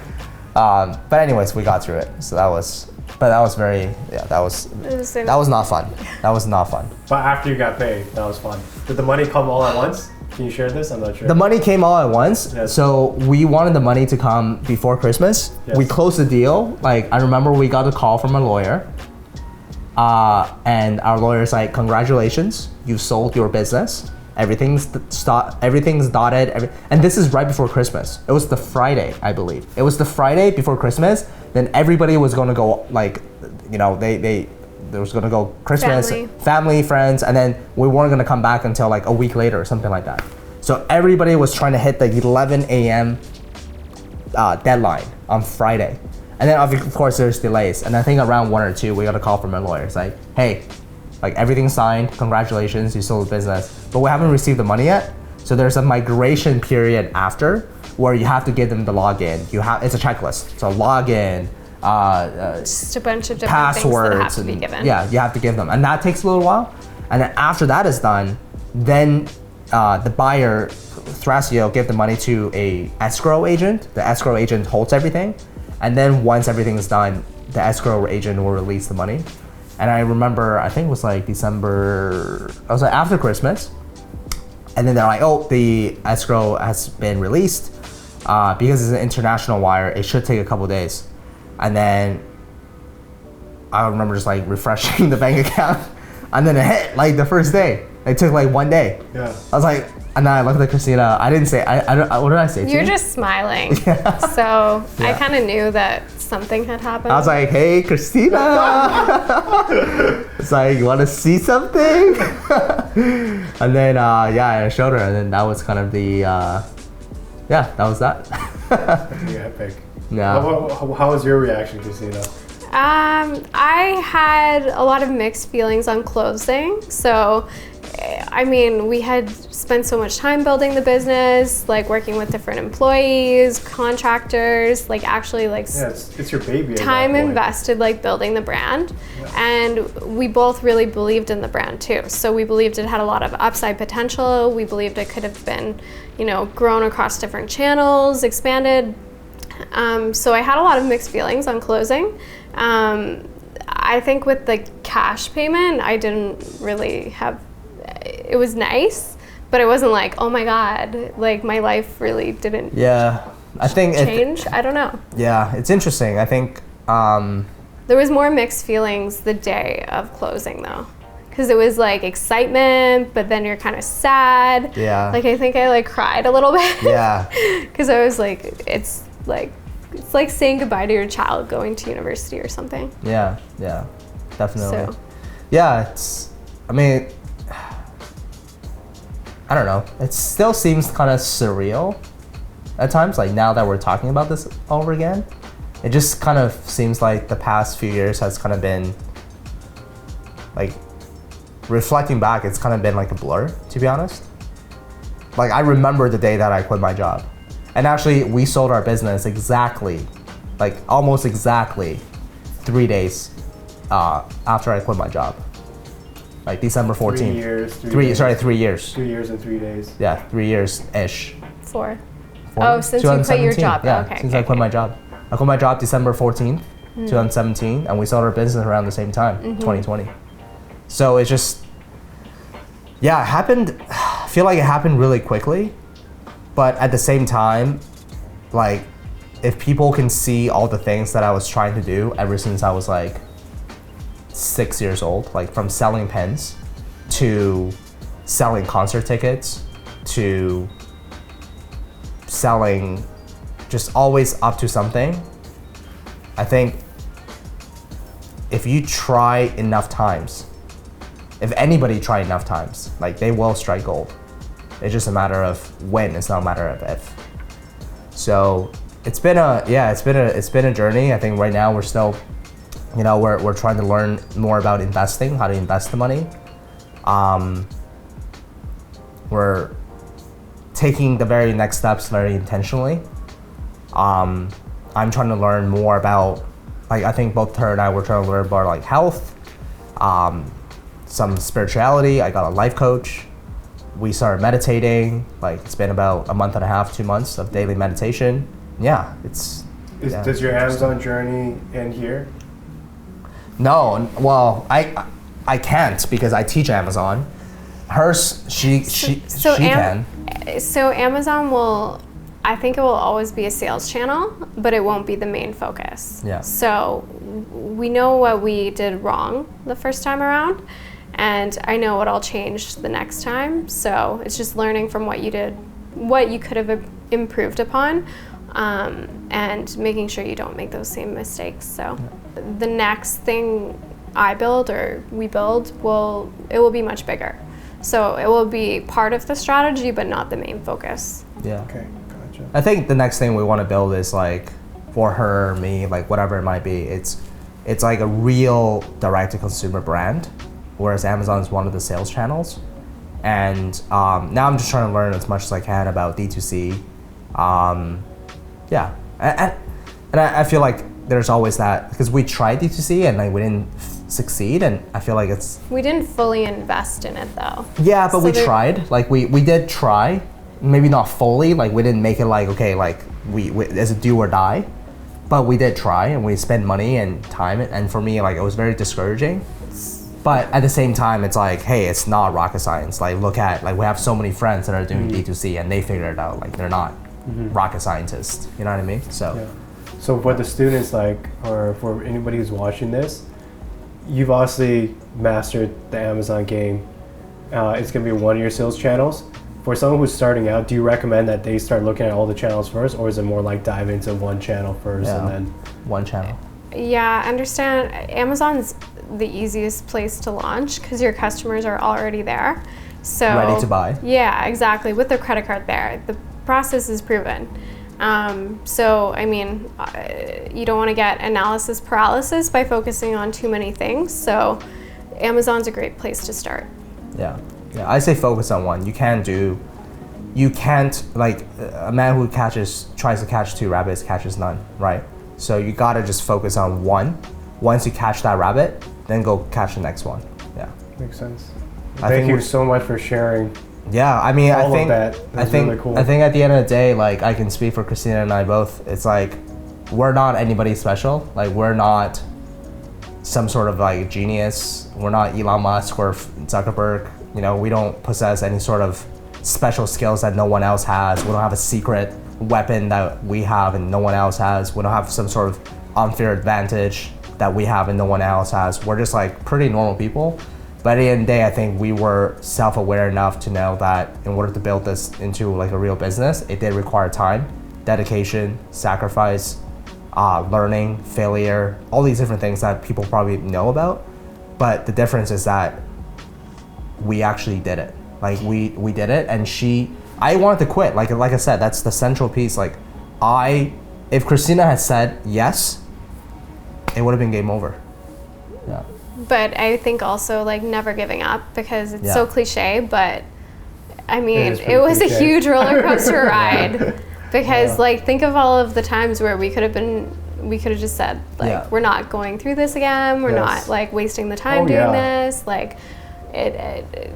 But anyways, we got through it. So that was not fun. That was not fun. But after you got paid, that was fun. Did the money come all at once? Can you share this? I'm not sure. The money came all at once. Yes. So we wanted the money to come before Christmas. Yes. We closed the deal. Like, I remember we got a call from a lawyer. And our lawyer's like, congratulations, you sold your business. Everything's dotted. And this is right before Christmas. It was the Friday, I believe. It was the Friday before Christmas. Then everybody was going to go, like, you know, they was going to go Christmas, family, friends, and then we weren't going to come back until like a week later or something like that. So everybody was trying to hit the 11 a.m. Deadline on Friday. And then of course there's delays. And I think around 1 or 2, we got a call from our lawyer. It's like, hey, like everything's signed, congratulations, you sold the business, but we haven't received the money yet. So there's a migration period after where you have to give them the login. It's a checklist. So login, just a bunch of different passwords, things that have to be given. Yeah, you have to give them. And that takes a little while. And then after that is done, then the buyer, Thrasio, gave the money to a escrow agent. The escrow agent holds everything. And then once everything is done, the escrow agent will release the money. And I remember, I think it was like December, I was like after Christmas. And then they're like, oh, the escrow has been released. Because it's an international wire, it should take a couple days. And then I remember just like refreshing the bank account. And then it hit like the first day. It took like 1 day. Yeah. I was like, and then I looked at Christina. I didn't say, what did I say to you? You're just smiling. Yeah. So Yeah. I kind of knew that something had happened. I was like, hey, Christina. It's like, you want to see something? And then, I showed her, and then that was kind of the, that was that. Pretty epic. Yeah. How was your reaction, Christina? I had a lot of mixed feelings on closing. So, I mean, we had spent so much time building the business, like working with different employees, contractors, like actually like it's your baby. Time invested like building the brand. Yeah. And we both really believed in the brand too. So we believed it had a lot of upside potential. We believed it could have been, grown across different channels, expanded. So I had a lot of mixed feelings on closing. I think with the cash payment, I didn't really have, it was nice, but it wasn't like, oh my God, like my life really didn't I think change. I don't know. Yeah, it's interesting. I think there was more mixed feelings the day of closing though. Because it was like excitement, but then you're kind of sad. Yeah. Like I think I like cried a little bit. Yeah. Because I was like, it's like saying goodbye to your child going to university or something. Yeah, definitely. So. Yeah, I don't know. It still seems kind of surreal at times, like now that we're talking about this over again. It just kind of seems like the past few years has kind of been, like, reflecting back, it's kind of been like a blur, to be honest. Like, I remember the day that I quit my job. And actually, we sold our business almost exactly 3 days after I quit my job. Like December 14th. 3 years. 3 years. 3 years and 3 days. Yeah, 3 years-ish. 4. Oh, since you quit your job. Yeah, okay. Since I quit my job. I quit my job December 14th, 2017, and we sold our business around the same time, 2020. So it just, it happened, I feel like it happened really quickly. But at the same time, like, if people can see all the things that I was trying to do ever since I was like 6 years old, like from selling pens to selling concert tickets to selling, just always up to something. I think if you try enough times, if anybody try enough times, like they will strike gold. It's just a matter of when, it's not a matter of if. So it's been a journey. I think right now we're still, we're trying to learn more about investing, how to invest the money. We're taking the very next steps very intentionally. I'm trying to learn more about, like, I think both her and I were trying to learn about like health, some spirituality. I got a life coach. We started meditating, like it's been about a month and a half, 2 months of daily meditation. Yeah, Does your Amazon journey end here? No, well, I can't because I teach Amazon. Hers, she can. So Amazon I think it will always be a sales channel, but it won't be the main focus. Yeah. So we know what we did wrong the first time around, and I know what I'll change the next time. So it's just learning from what you did, what you could have improved upon, and making sure you don't make those same mistakes. So the next thing I build or we build will be much bigger. So it will be part of the strategy, but not the main focus. Yeah. Okay, gotcha. I think the next thing we want to build is like, for her, me, like whatever it might be, it's like a real direct-to-consumer brand, whereas Amazon is one of the sales channels. And now I'm just trying to learn as much as I can about D2C. Yeah, and I feel like there's always that, because we tried D2C and like we didn't succeed, and I feel like we didn't fully invest in it though. Yeah, but so we tried. Like we did try, maybe not fully. Like we didn't make it like, okay, like we as a do or die, but we did try and we spent money and time. And for me, like it was very discouraging. But at the same time, it's like, hey, it's not rocket science. Like look at, like we have so many friends that are doing D2C and they figured it out. Like they're not rocket scientists. You know what I mean? So. Yeah. So for the students, like, or for anybody who's watching this, you've obviously mastered the Amazon game. It's gonna be one of your sales channels. For someone who's starting out, do you recommend that they start looking at all the channels first, or is it more like dive into one channel first and then one channel. Yeah, I understand. Amazon's the easiest place to launch because your customers are already there. So Ready to buy. Yeah, exactly. With their credit card there, the process is proven. So I mean, you don't want to get analysis paralysis by focusing on too many things. So Amazon's a great place to start. Yeah, I say focus on one. You can't like a man who tries to catch 2 rabbits catches none, right? So you gotta just focus on one. Once you catch that rabbit, then go catch the next one. Yeah. Makes sense. I Thank think you so much for sharing. Yeah, I mean, All I think of that. That's really cool. I think at the end of the day, like I can speak for Christina and I both. It's like we're not anybody special. Like we're not some sort of like genius. We're not Elon Musk or Zuckerberg. You know, we don't possess any sort of special skills that no one else has. We don't have a secret weapon that we have and no one else has. We don't have some sort of unfair advantage that we have and no one else has. We're just like pretty normal people. But at the end of the day, I think we were self-aware enough to know that in order to build this into like a real business, it did require time, dedication, sacrifice, learning, failure, all these different things that people probably know about. But the difference is that we actually did it. Like we did it, and I wanted to quit. Like I said, that's the central piece. Like if Christina had said yes, it would have been game over. Yeah. But I think also like never giving up because it's so cliche, but I mean, it was a huge roller coaster ride because like think of all of the times where we could have just said like we're not going through this again. We're not like wasting the time doing this. Like you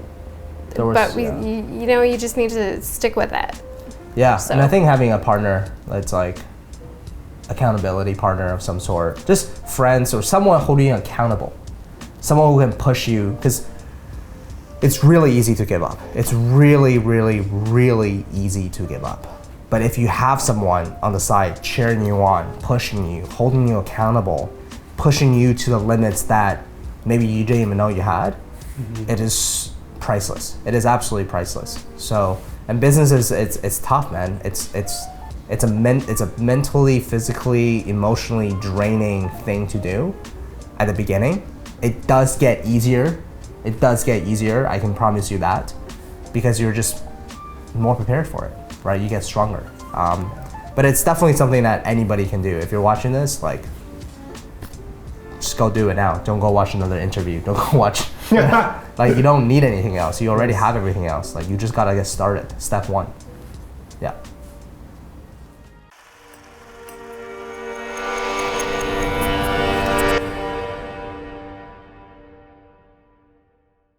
just need to stick with it. Yeah, So. and I think having a partner that's like accountability partner of some sort, just friends or someone holding you accountable, someone who can push you, because it's really easy to give up. It's really, really, really easy to give up. But if you have someone on the side cheering you on, pushing you, holding you accountable, pushing you to the limits that maybe you didn't even know you had, it is priceless. It is absolutely priceless. So, and business is it's tough, man. It's a mentally, physically, emotionally draining thing to do at the beginning. It does get easier. I can promise you that, because you're just more prepared for it, right? You get stronger. But it's definitely something that anybody can do. If you're watching this, like, just go do it now. Don't go watch another interview. Don't go watch. Like, you don't need anything else. You already have everything else. Like, you just gotta get started. Step 1. Yeah.